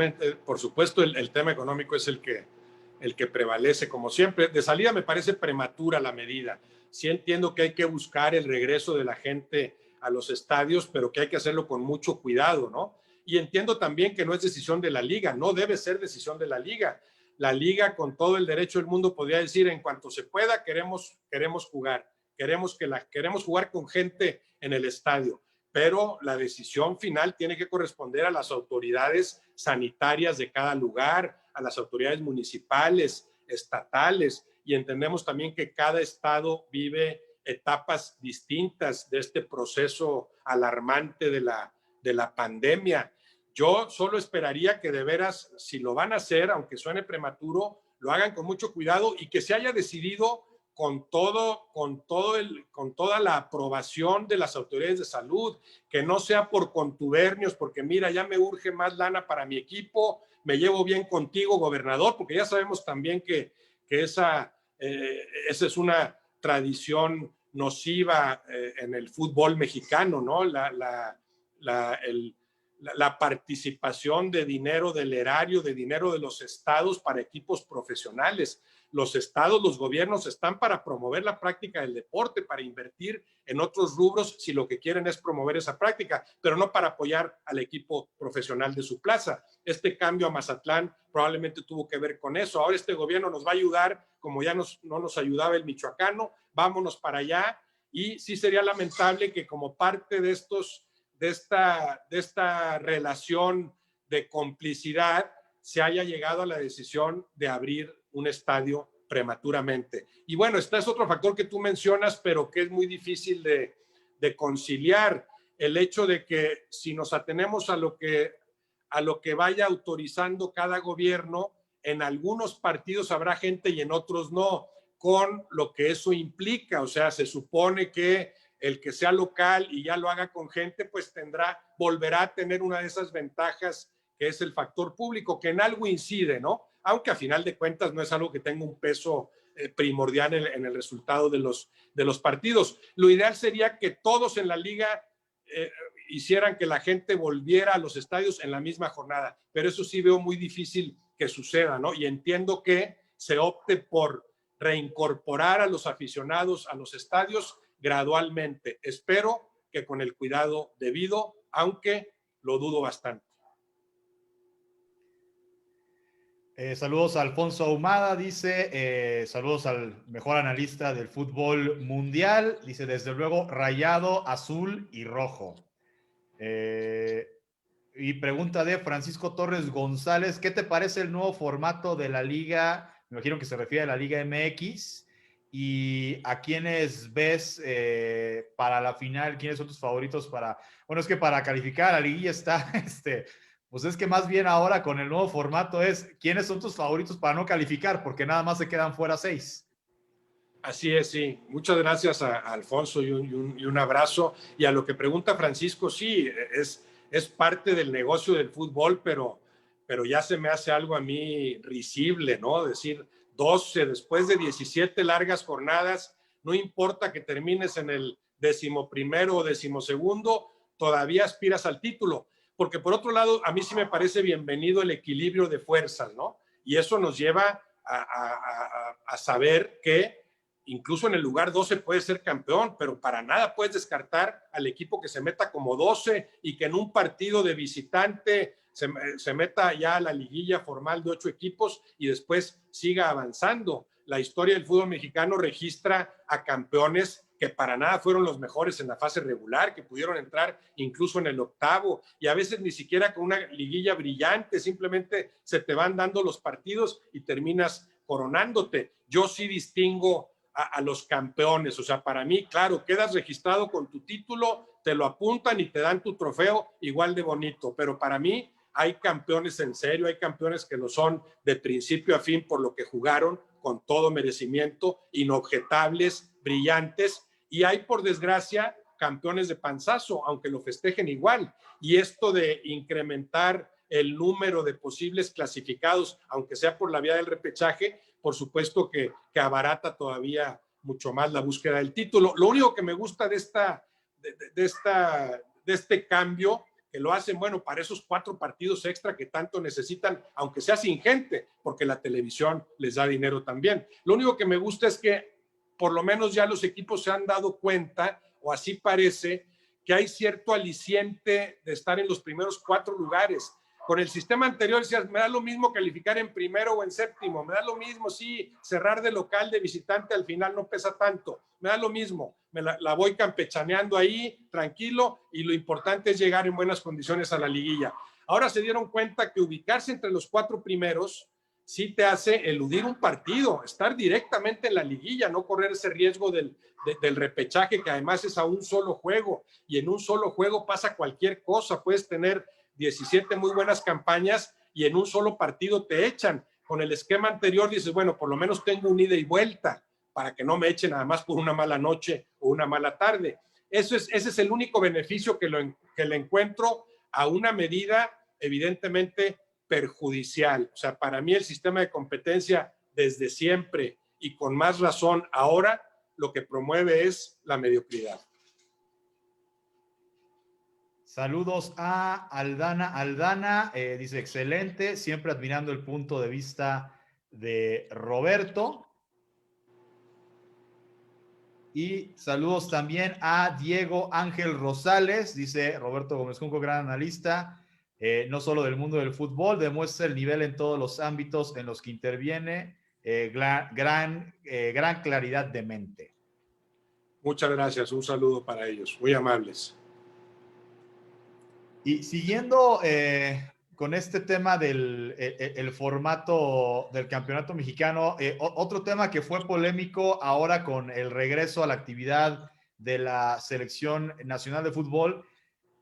el tema económico es el que prevalece, como siempre. De salida me parece prematura la medida. Sí entiendo que hay que buscar el regreso de la gente a los estadios, pero que hay que hacerlo con mucho cuidado, ¿no? Y entiendo también que no es decisión de la liga, no debe ser decisión de la liga. La liga, con todo el derecho del mundo, podría decir, en cuanto se pueda, queremos jugar, queremos jugar con gente en el estadio, pero la decisión final tiene que corresponder a las autoridades sanitarias de cada lugar, a las autoridades municipales, estatales, y entendemos también que cada estado vive etapas distintas de este proceso alarmante de la pandemia. Yo solo esperaría que de veras, si lo van a hacer, aunque suene prematuro, lo hagan con mucho cuidado y que se haya decidido con toda la aprobación de las autoridades de salud, que no sea por contubernios, porque mira, ya me urge más lana para mi equipo, me llevo bien contigo, gobernador, porque ya sabemos también que esa es una tradición nociva en el fútbol mexicano, ¿no? La participación de dinero del erario, de dinero de los estados para equipos profesionales. Los estados, los gobiernos están para promover la práctica del deporte, para invertir en otros rubros si lo que quieren es promover esa práctica, pero no para apoyar al equipo profesional de su plaza. Este cambio a Mazatlán probablemente tuvo que ver con eso. Ahora este gobierno nos va a ayudar, como ya no nos ayudaba el michoacano, vámonos para allá, y sí sería lamentable que como parte de esta relación de complicidad se haya llegado a la decisión de abrir un estadio prematuramente. Y bueno, este es otro factor que tú mencionas, pero que es muy difícil de conciliar, el hecho de que si nos atenemos a lo que vaya autorizando cada gobierno, en algunos partidos habrá gente y en otros no, con lo que eso implica. O sea, se supone que el que sea local y ya lo haga con gente, pues volverá a tener una de esas ventajas que es el factor público, que en algo incide, ¿no? Aunque a final de cuentas no es algo que tenga un peso primordial en el resultado de los partidos. Lo ideal sería que todos en la liga hicieran que la gente volviera a los estadios en la misma jornada, pero eso sí veo muy difícil que suceda, ¿no? Y entiendo que se opte por reincorporar a los aficionados a los estadios gradualmente. Espero que con el cuidado debido, aunque lo dudo bastante. Saludos a Alfonso Ahumada, dice, saludos al mejor analista del fútbol mundial, dice, desde luego, rayado, azul y rojo. Y pregunta de Francisco Torres González, ¿qué te parece el nuevo formato de la liga? Me imagino que se refiere a la Liga MX. ¿Y a quiénes ves para la final? ¿Quiénes son tus favoritos para... Bueno, es que para calificar a la liguilla está, pues es que más bien ahora con el nuevo formato es, ¿quiénes son tus favoritos para no calificar? Porque nada más se quedan fuera 6. Así es, sí. Muchas gracias a Alfonso y un abrazo. Y a lo que pregunta Francisco, sí, es parte del negocio del fútbol, pero ya se me hace algo a mí risible, ¿no? Decir 12 después de 17 largas jornadas, no importa que termines en el 11º o 12º, todavía aspiras al título. Porque por otro lado, a mí sí me parece bienvenido el equilibrio de fuerzas, ¿no? Y eso nos lleva a saber que incluso en el lugar 12 puede ser campeón, pero para nada puedes descartar al equipo que se meta como 12 y que en un partido de visitante se meta ya a la liguilla formal de 8 equipos y después siga avanzando. La historia del fútbol mexicano registra a campeones que para nada fueron los mejores en la fase regular, que pudieron entrar incluso en el octavo, y a veces ni siquiera con una liguilla brillante, simplemente se te van dando los partidos y terminas coronándote. Yo sí distingo a los campeones. O sea, para mí, claro, quedas registrado con tu título, te lo apuntan y te dan tu trofeo igual de bonito, pero para mí hay campeones en serio, hay campeones que lo son de principio a fin por lo que jugaron con todo merecimiento, inobjetables, brillantes, y hay, por desgracia, campeones de panzazo, aunque lo festejen igual. Y esto de incrementar el número de posibles clasificados, aunque sea por la vía del repechaje, por supuesto que abarata todavía mucho más la búsqueda del título. Lo único que me gusta de este cambio, que lo hacen, bueno, para esos 4 partidos extra que tanto necesitan, aunque sea sin gente, porque la televisión les da dinero también. Lo único que me gusta es que por lo menos ya los equipos se han dado cuenta, o así parece, que hay cierto aliciente de estar en los primeros 4 lugares. Con el sistema anterior decías, me da lo mismo calificar en primero o en séptimo, me da lo mismo, sí, cerrar de local, de visitante, al final no pesa tanto, me da lo mismo, la voy campechaneando ahí, tranquilo, y lo importante es llegar en buenas condiciones a la liguilla. Ahora se dieron cuenta que ubicarse entre los 4 primeros sí te hace eludir un partido, estar directamente en la liguilla, no correr ese riesgo del repechaje, que además es a un solo juego, y en un solo juego pasa cualquier cosa, puedes tener 17 muy buenas campañas y en un solo partido te echan. Con el esquema anterior dices, bueno, por lo menos tengo un ida y vuelta para que no me echen nada más por una mala noche o una mala tarde. Ese es el único beneficio que le encuentro a una medida evidentemente perjudicial. O sea, para mí el sistema de competencia desde siempre y con más razón ahora lo que promueve es la mediocridad. Saludos a Aldana. Aldana dice, excelente, siempre admirando el punto de vista de Roberto. Y saludos también a Diego Ángel Rosales, dice Roberto Gómez Junco, gran analista, no solo del mundo del fútbol, demuestra el nivel en todos los ámbitos en los que interviene, gran claridad de mente. Muchas gracias, un saludo para ellos, muy amables. Y siguiendo con este tema del el formato del campeonato mexicano, otro tema que fue polémico ahora con el regreso a la actividad de la selección nacional de fútbol,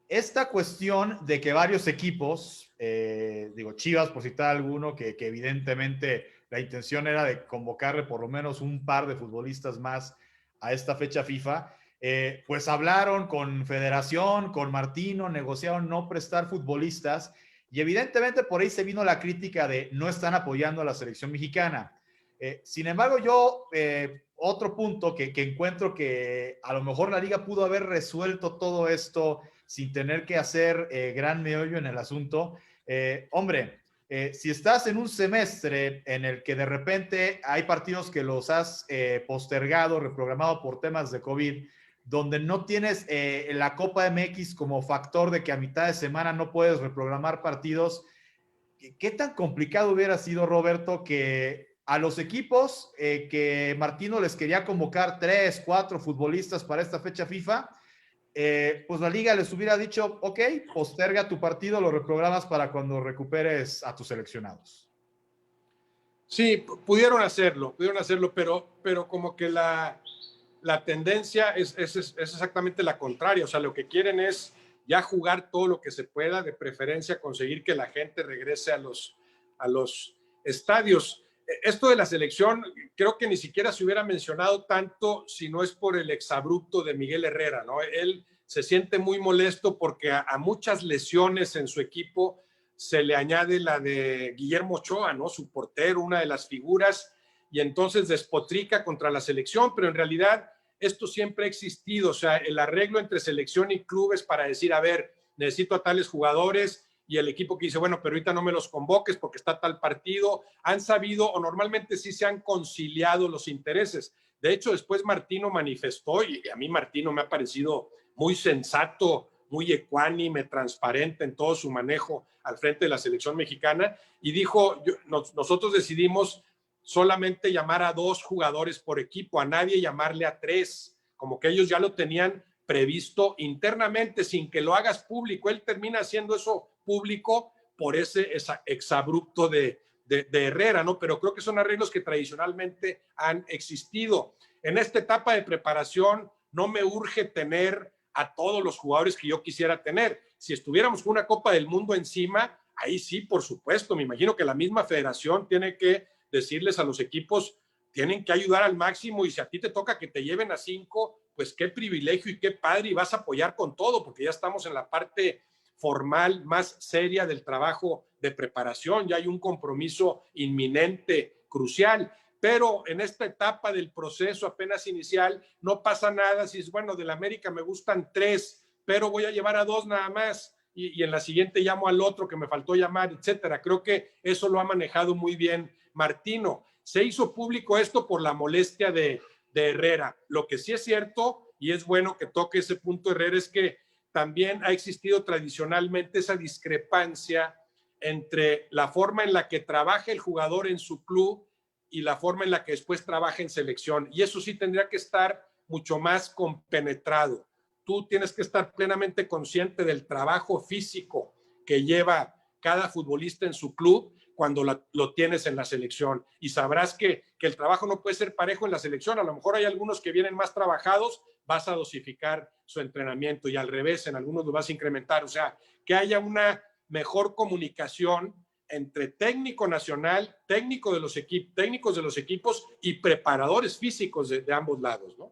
esta cuestión de que varios equipos, digo Chivas por citar alguno, que evidentemente la intención era de convocarle por lo menos un par de futbolistas más a esta fecha FIFA, pues hablaron con Federación, con Martino, negociaron no prestar futbolistas y evidentemente por ahí se vino la crítica de no están apoyando a la selección mexicana. Sin embargo, yo otro punto que encuentro que a lo mejor la liga pudo haber resuelto todo esto sin tener que hacer gran meollo en el asunto. Hombre, si estás en un semestre en el que de repente hay partidos que los has postergado, reprogramado por temas de COVID, donde no tienes la Copa MX como factor de que a mitad de semana no puedes reprogramar partidos, ¿qué tan complicado hubiera sido, Roberto, que a los equipos que Martino les quería convocar 3, 4 futbolistas para esta fecha FIFA, pues la liga les hubiera dicho, ok, posterga tu partido, lo reprogramas para cuando recuperes a tus seleccionados? Sí, pudieron hacerlo, pero como que la tendencia es exactamente la contraria. O sea, lo que quieren es ya jugar todo lo que se pueda, de preferencia conseguir que la gente regrese a los estadios. Esto de la selección, creo que ni siquiera se hubiera mencionado tanto si no es por el exabrupto de Miguel Herrera, ¿no? Él se siente muy molesto porque a muchas lesiones en su equipo se le añade la de Guillermo Ochoa, ¿no? Su portero, una de las figuras, y entonces despotrica contra la selección, pero en realidad esto siempre ha existido. O sea, el arreglo entre selección y clubes para decir, a ver, necesito a tales jugadores, y el equipo que dice, bueno, pero ahorita no me los convoques porque está tal partido, han sabido, o normalmente sí se han conciliado los intereses. De hecho, después Martino manifestó, y a mí Martino me ha parecido muy sensato, muy ecuánime, transparente en todo su manejo al frente de la selección mexicana, y dijo, nosotros decidimos solamente llamar a 2 jugadores por equipo, a nadie llamarle a 3, como que ellos ya lo tenían previsto internamente sin que lo hagas público. Él termina haciendo eso público por ese exabrupto de Herrera, ¿no? Pero creo que son arreglos que tradicionalmente han existido. En esta etapa de preparación no me urge tener a todos los jugadores que yo quisiera tener. Si estuviéramos con una Copa del Mundo encima, ahí sí, por supuesto, me imagino que la misma federación tiene que decirles a los equipos, tienen que ayudar al máximo, y si a ti te toca que te lleven a 5, pues qué privilegio y qué padre, y vas a apoyar con todo, porque ya estamos en la parte formal más seria del trabajo de preparación, ya hay un compromiso inminente, crucial. Pero en esta etapa del proceso apenas inicial no pasa nada si es, bueno, del América me gustan 3, pero voy a llevar a 2 nada más, y en la siguiente llamo al otro que me faltó llamar, etcétera. Creo que eso lo ha manejado muy bien Martino. Se hizo público esto por la molestia de Herrera. Lo que sí es cierto, y es bueno que toque ese punto Herrera, es que también ha existido tradicionalmente esa discrepancia entre la forma en la que trabaja el jugador en su club y la forma en la que después trabaja en selección. Y eso sí tendría que estar mucho más compenetrado. Tú tienes que estar plenamente consciente del trabajo físico que lleva cada futbolista en su club cuando lo tienes en la selección. Y sabrás que el trabajo no puede ser parejo en la selección. A lo mejor hay algunos que vienen más trabajados, vas a dosificar su entrenamiento, y al revés, en algunos lo vas a incrementar. O sea, que haya una mejor comunicación entre técnico nacional, técnicos de los equipos y preparadores físicos de ambos lados, ¿no?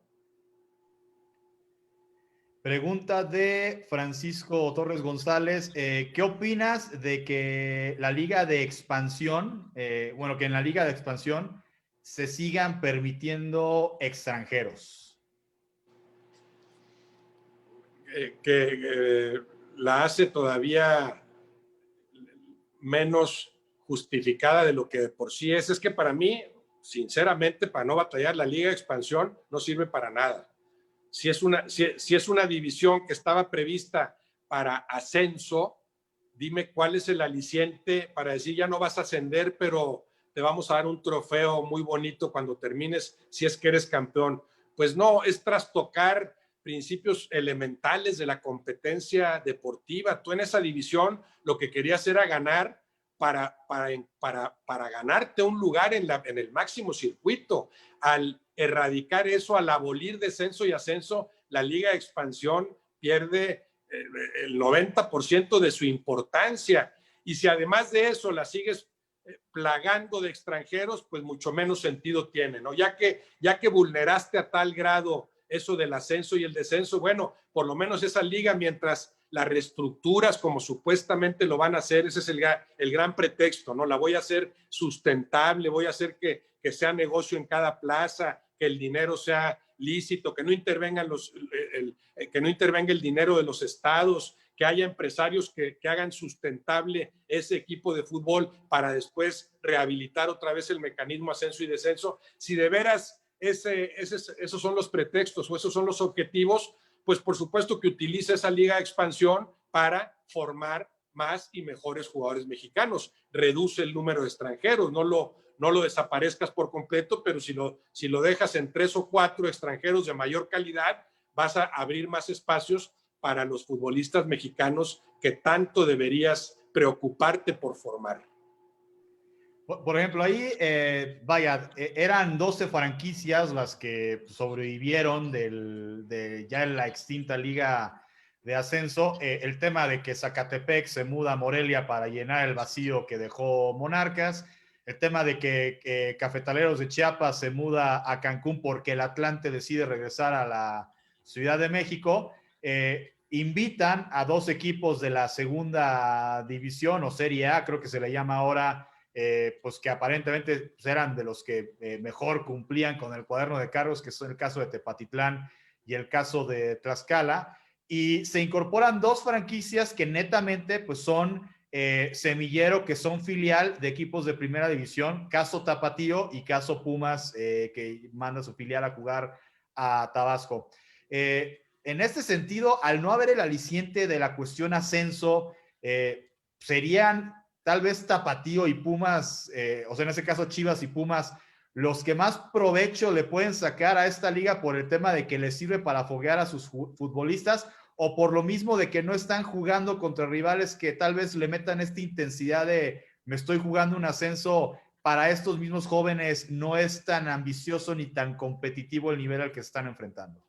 Pregunta de Francisco Torres González. ¿Qué opinas de que la liga de expansión, que en la liga de expansión se sigan permitiendo extranjeros? Que la hace todavía menos justificada de lo que de por sí es. Es que para mí, sinceramente, para no batallar, la liga de expansión no sirve para nada. Si es una división que estaba prevista para ascenso, dime cuál es el aliciente para decir ya no vas a ascender, pero te vamos a dar un trofeo muy bonito cuando termines, si es que eres campeón. Pues no, es trastocar principios elementales de la competencia deportiva. Tú en esa división lo que querías era ganar para ganarte un lugar en el máximo circuito. Al erradicar eso, al abolir descenso y ascenso, la Liga de Expansión pierde el 90% de su importancia. Y si además de eso la sigues plagando de extranjeros, pues mucho menos sentido tiene, ¿no? Ya que vulneraste a tal grado eso del ascenso y el descenso, bueno, por lo menos esa liga, mientras la reestructuras como supuestamente lo van a hacer, ese es el gran pretexto, ¿no? La voy a hacer sustentable, voy a hacer que sea negocio en cada plaza, que el dinero sea lícito, que no intervenga el dinero de los estados, que haya empresarios que hagan sustentable ese equipo de fútbol para después rehabilitar otra vez el mecanismo ascenso y descenso. Si de veras esos son los pretextos o esos son los objetivos, pues por supuesto que utiliza esa liga de expansión para formar más y mejores jugadores mexicanos. Reduce el número de extranjeros, no lo desaparezcas por completo, pero si lo dejas en 3 o 4 extranjeros de mayor calidad, vas a abrir más espacios para los futbolistas mexicanos que tanto deberías preocuparte por formar. Por ejemplo, ahí, vaya, eran 12 franquicias las que sobrevivieron de ya en la extinta Liga de Ascenso. El tema de que Zacatepec se muda a Morelia para llenar el vacío que dejó Monarcas. El tema de que Cafetaleros de Chiapas se muda a Cancún porque el Atlante decide regresar a la Ciudad de México. Invitan a dos equipos de la segunda división o Serie A, creo que se le llama ahora, pues que aparentemente pues eran de los que mejor cumplían con el cuaderno de cargos, que son el caso de Tepatitlán y el caso de Tlaxcala, y se incorporan dos franquicias que netamente pues son semillero, que son filial de equipos de primera división, caso Tapatío y caso Pumas, que manda su filial a jugar a Tabasco. En este sentido, al no haber el aliciente de la cuestión ascenso, serían tal vez Tapatío y Pumas, o sea, en ese caso Chivas y Pumas, los que más provecho le pueden sacar a esta liga por el tema de que les sirve para foguear a sus futbolistas, o por lo mismo de que no están jugando contra rivales que tal vez le metan esta intensidad de me estoy jugando un ascenso. Para estos mismos jóvenes no es tan ambicioso ni tan competitivo el nivel al que se están enfrentando.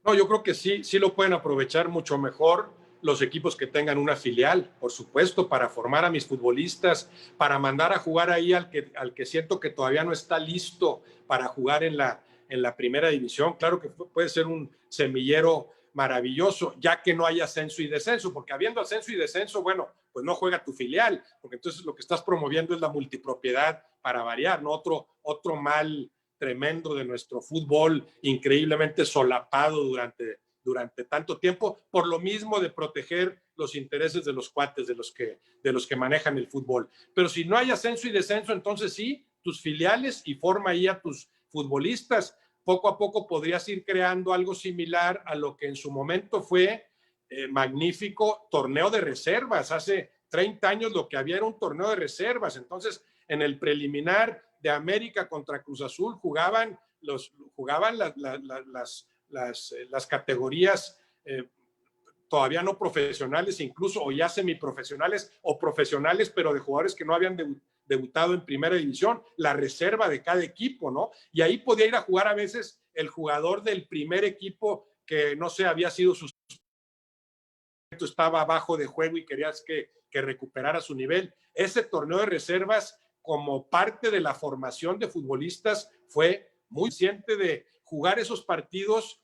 No, yo creo que sí, sí lo pueden aprovechar mucho mejor los equipos que tengan una filial, por supuesto, para formar a mis futbolistas, para mandar a jugar ahí al que siento que todavía no está listo para jugar en la primera división. Claro que puede ser un semillero maravilloso, ya que no hay ascenso y descenso, porque habiendo ascenso y descenso, bueno, pues no juega tu filial, porque entonces lo que estás promoviendo es la multipropiedad para variar, ¿no? Otro mal tremendo de nuestro fútbol, increíblemente solapado durante tanto tiempo, por lo mismo de proteger los intereses de los cuates, de los que manejan el fútbol. Pero si no hay ascenso y descenso, entonces sí, tus filiales y forma ahí a tus futbolistas. Poco a poco podrías ir creando algo similar a lo que en su momento fue magnífico torneo de reservas. Hace 30 años lo que había era un torneo de reservas. Entonces, en el preliminar de América contra Cruz Azul jugaban las categorías todavía no profesionales, incluso o ya semiprofesionales o profesionales, pero de jugadores que no habían debutado en primera división, la reserva de cada equipo, ¿no? Y ahí podía ir a jugar a veces el jugador del primer equipo que, no sé, había sido su estaba abajo de juego y querías que recuperara su nivel. Ese torneo de reservas, como parte de la formación de futbolistas, fue muy consciente de jugar esos partidos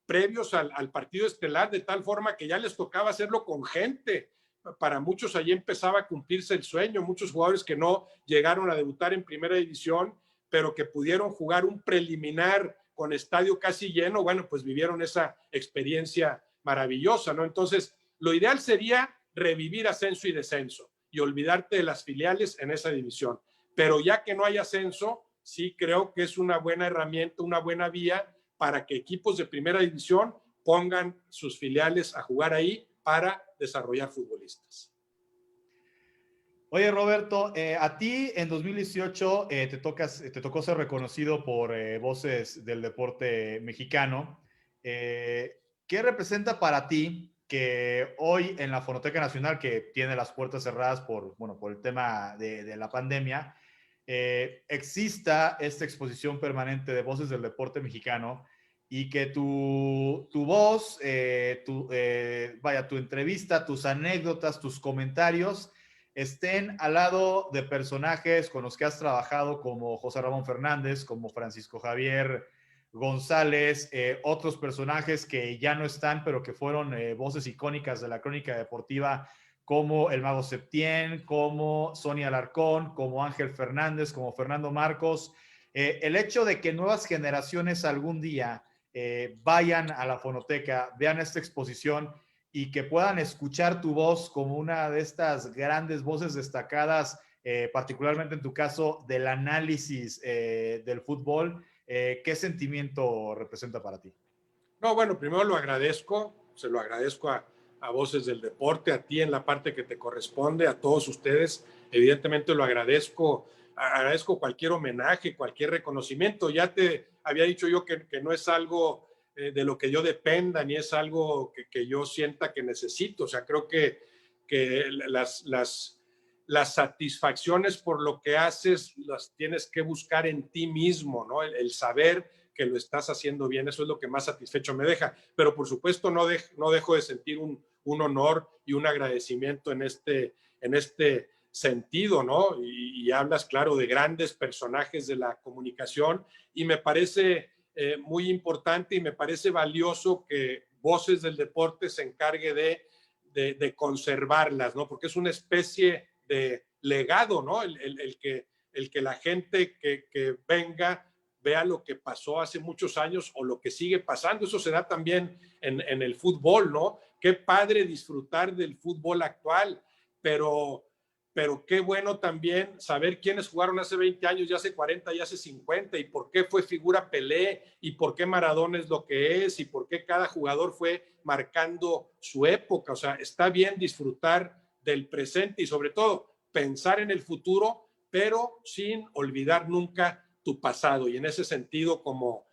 previos al partido estelar, de tal forma que ya les tocaba hacerlo con gente. Para muchos allí empezaba a cumplirse el sueño, muchos jugadores que no llegaron a debutar en primera división, pero que pudieron jugar un preliminar con estadio casi lleno, bueno, pues vivieron esa experiencia maravillosa, ¿no? Entonces, lo ideal sería revivir ascenso y descenso y olvidarte de las filiales en esa división. Pero ya que no hay ascenso, sí creo que es una buena herramienta, una buena vía para que equipos de primera división pongan sus filiales a jugar ahí para desarrollar futbolistas. Oye, Roberto, a ti en 2018 te tocó ser reconocido por Voces del Deporte Mexicano. ¿Qué representa para ti que hoy en la Fonoteca Nacional, que tiene las puertas cerradas por el tema de la pandemia, exista esta exposición permanente de Voces del Deporte Mexicano y que tu voz, tu entrevista, tus anécdotas, tus comentarios estén al lado de personajes con los que has trabajado como José Ramón Fernández, como Francisco Javier González, otros personajes que ya no están, pero que fueron voces icónicas de la crónica deportiva, como el Mago Septién, como Sonia Alarcón, como Ángel Fernández, como Fernando Marcos. El hecho de que nuevas generaciones algún día vayan a la fonoteca, vean esta exposición y que puedan escuchar tu voz como una de estas grandes voces destacadas, particularmente en tu caso, del análisis del fútbol. ¿Qué sentimiento representa para ti? No, bueno, primero lo agradezco, se lo agradezco a Voces del Deporte, a ti en la parte que te corresponde, a todos ustedes. Evidentemente lo agradezco cualquier homenaje, cualquier reconocimiento. Ya te había dicho yo que no es algo de lo que yo dependa, ni es algo que yo sienta que necesito. O sea, creo que las satisfacciones por lo que haces las tienes que buscar en ti mismo, ¿no? El saber que lo estás haciendo bien, eso es lo que más satisfecho me deja. Pero por supuesto no dejo de sentir un honor y un agradecimiento en este sentido, ¿no? Y hablas, claro, de grandes personajes de la comunicación y me parece muy importante y me parece valioso que Voces del Deporte se encargue de conservarlas, ¿no? Porque es una especie de legado, ¿no? El que la gente que venga vea lo que pasó hace muchos años o lo que sigue pasando. Eso se da también en el fútbol, ¿no? Qué padre disfrutar del fútbol actual, pero qué bueno también saber quiénes jugaron hace 20 años, ya hace 40, ya hace 50, y por qué fue figura Pelé, y por qué Maradona es lo que es, y por qué cada jugador fue marcando su época. O sea, está bien disfrutar del presente y sobre todo pensar en el futuro, pero sin olvidar nunca tu pasado. Y en ese sentido, como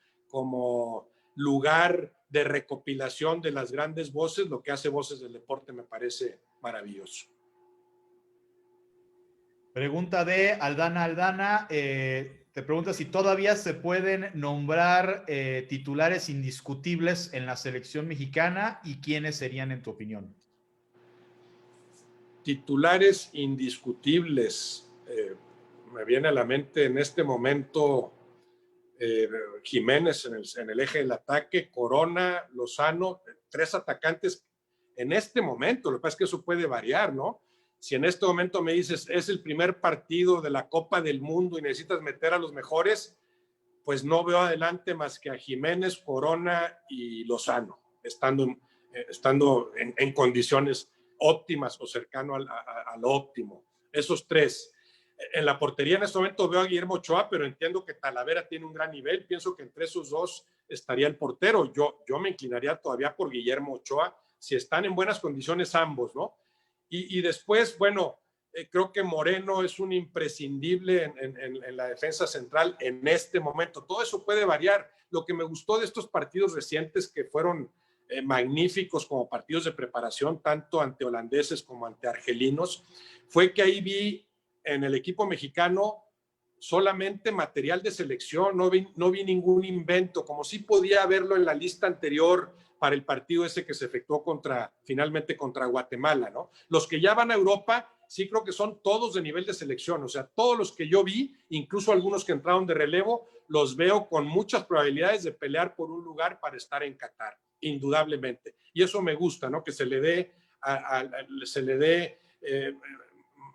lugar de recopilación de las grandes voces, lo que hace Voces del Deporte me parece maravilloso. Pregunta de Aldana. Te pregunta si todavía se pueden nombrar titulares indiscutibles en la selección mexicana y quiénes serían en tu opinión. Titulares indiscutibles. Me viene a la mente en este momento Jiménez en el eje del ataque, Corona, Lozano, 3 atacantes en este momento. Lo que pasa es que eso puede variar, ¿no? Si en este momento me dices, es el primer partido de la Copa del Mundo y necesitas meter a los mejores, pues no veo adelante más que a Jiménez, Corona y Lozano, estando en condiciones óptimas o cercano al óptimo. Esos 3. En la portería en este momento veo a Guillermo Ochoa, pero entiendo que Talavera tiene un gran nivel. Pienso que entre esos 2 estaría el portero. Yo me inclinaría todavía por Guillermo Ochoa, si están en buenas condiciones ambos, ¿no? Y después, bueno, creo que Moreno es un imprescindible en la defensa central en este momento. Todo eso puede variar. Lo que me gustó de estos partidos recientes, que fueron magníficos como partidos de preparación, tanto ante holandeses como ante argelinos, fue que ahí vi en el equipo mexicano solamente material de selección, no vi ningún invento, como sí podía verlo en la lista anterior para el partido ese que se efectuó finalmente contra Guatemala, ¿no? Los que ya van a Europa, sí creo que son todos de nivel de selección, o sea, todos los que yo vi, incluso algunos que entraron de relevo, los veo con muchas probabilidades de pelear por un lugar para estar en Qatar, indudablemente. Y eso me gusta, ¿no? Que se le dé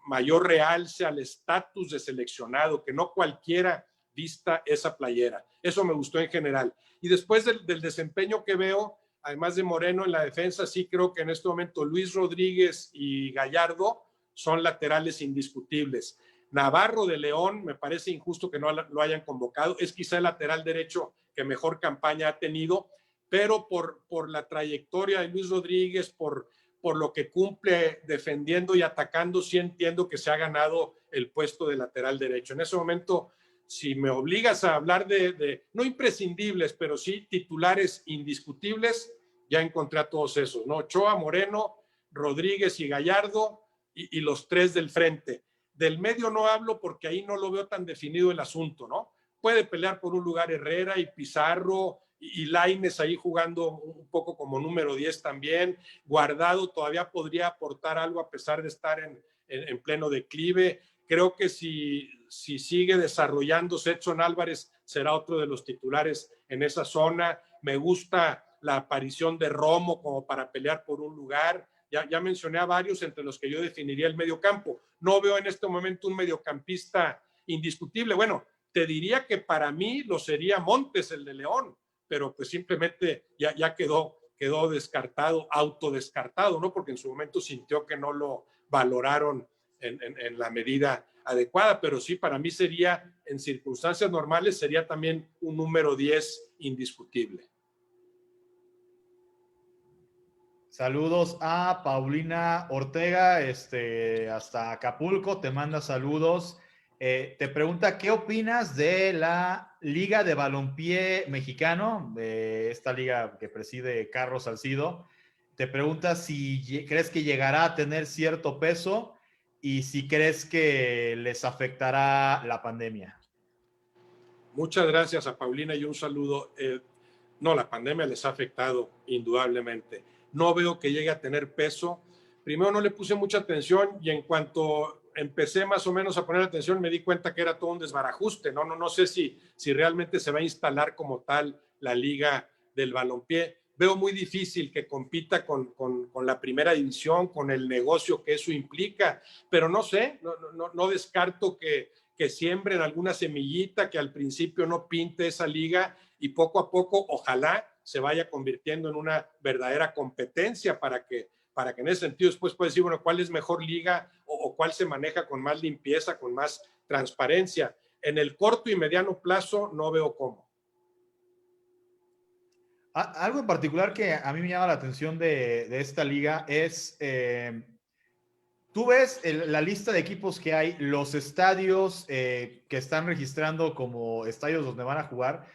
mayor realce al estatus de seleccionado, que no cualquiera vista esa playera. Eso me gustó en general. Y después del desempeño que veo, además de Moreno en la defensa, sí creo que en este momento Luis Rodríguez y Gallardo son laterales indiscutibles. Navarro de León, me parece injusto que no lo hayan convocado, es quizá el lateral derecho que mejor campaña ha tenido, pero por la trayectoria de Luis Rodríguez, por lo que cumple defendiendo y atacando, sí entiendo que se ha ganado el puesto de lateral derecho. En ese momento, si me obligas a hablar de no imprescindibles, pero sí titulares indiscutibles, ya encontré a todos esos, ¿no? Ochoa, Moreno, Rodríguez y Gallardo, y los 3 del frente. Del medio no hablo porque ahí no lo veo tan definido el asunto, ¿no? Puede pelear por un lugar Herrera y Pizarro y Lainez ahí jugando un poco como número 10 también. Guardado todavía podría aportar algo a pesar de estar en pleno declive. Creo que si sigue desarrollándose, Edson Álvarez será otro de los titulares en esa zona. Me gusta la aparición de Romo como para pelear por un lugar. Ya mencioné a varios entre los que yo definiría el mediocampo. No veo en este momento un mediocampista indiscutible. Bueno, te diría que para mí lo sería Montes, el de León, pero pues simplemente ya quedó descartado, autodescartado, ¿no? Porque en su momento sintió que no lo valoraron en la medida adecuada, pero sí, para mí sería, en circunstancias normales, sería también un número 10 indiscutible. Saludos a Paulina Ortega, hasta Acapulco, te manda saludos. Te pregunta, ¿qué opinas de la Liga de Balompié Mexicano, de esta liga que preside Carlos Salcido? Te pregunta si crees que llegará a tener cierto peso y si crees que les afectará la pandemia. Muchas gracias a Paulina y un saludo. No, la pandemia les ha afectado indudablemente. No veo que llegue a tener peso. Primero no le puse mucha atención y en cuanto empecé más o menos a poner atención me di cuenta que era todo un desbarajuste. No sé si realmente se va a instalar como tal la liga del balompié. Veo muy difícil que compita con la primera división, con el negocio que eso implica, pero no sé, no descarto que siembren alguna semillita que al principio no pinte esa liga y poco a poco ojalá se vaya convirtiendo en una verdadera competencia para que en ese sentido después puedes decir, bueno, ¿cuál es mejor liga o cuál se maneja con más limpieza, con más transparencia? En el corto y mediano plazo no veo cómo. Algo en particular que a mí me llama la atención de esta liga es, tú ves la lista de equipos que hay, los estadios que están registrando como estadios donde van a jugar,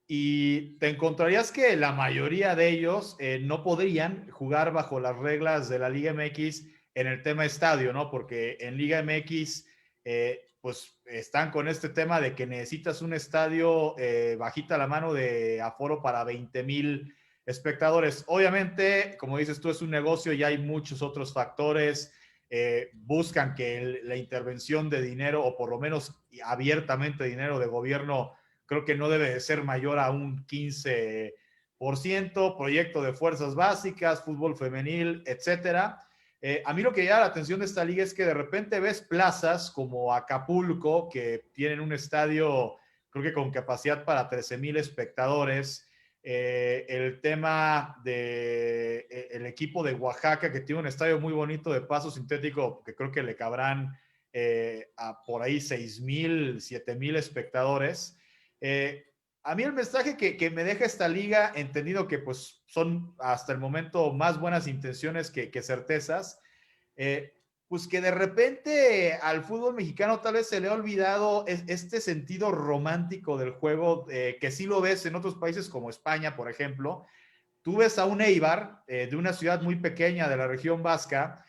y te encontrarías que la mayoría de ellos no podrían jugar bajo las reglas de la Liga MX en el tema estadio, ¿no? Porque en Liga MX, pues están con este tema de que necesitas un estadio bajita la mano de aforo para 20,000 espectadores. Obviamente, como dices tú, es un negocio y hay muchos otros factores. Buscan que la intervención de dinero, o por lo menos abiertamente dinero de gobierno, creo que no debe de ser mayor a un 15%, proyecto de fuerzas básicas, fútbol femenil, etcétera. A mí lo que llama la atención de esta liga es que de repente ves plazas como Acapulco, que tienen un estadio, creo que con capacidad para 13,000 espectadores. El tema de el equipo de Oaxaca, que tiene un estadio muy bonito de paso sintético, que creo que le cabrán a por ahí 6,000, 7,000 espectadores. Eh, a mí el mensaje que me deja esta liga, entendido que pues son hasta el momento más buenas intenciones que certezas, eh, pues que de repente al fútbol mexicano tal vez se le ha olvidado este sentido romántico del juego, que sí lo ves en otros países como España, por ejemplo. Tú ves a un Eibar de una ciudad muy pequeña de la región vasca,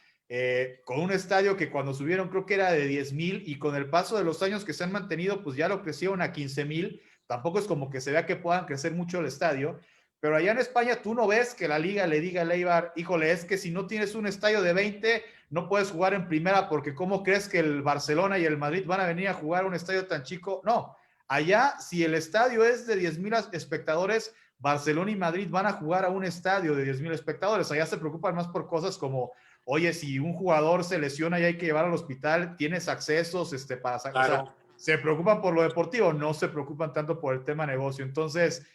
con un estadio que cuando subieron creo que era de 10,000, y con el paso de los años que se han mantenido, pues ya lo crecieron a 15,000. Tampoco es como que se vea que puedan crecer mucho el estadio, pero allá en España tú no ves que la liga le diga al Eibar, híjole, es que si no tienes un estadio de 20, no puedes jugar en primera, porque ¿cómo crees que el Barcelona y el Madrid van a venir a jugar a un estadio tan chico? No, allá si el estadio es de 10,000 espectadores, Barcelona y Madrid van a jugar a un estadio de 10,000 espectadores. Allá se preocupan más por cosas como, oye, si un jugador se lesiona y hay que llevar al hospital, tienes accesos para sacar. Claro. O sea, se preocupan por lo deportivo, no se preocupan tanto por el tema negocio. Entonces,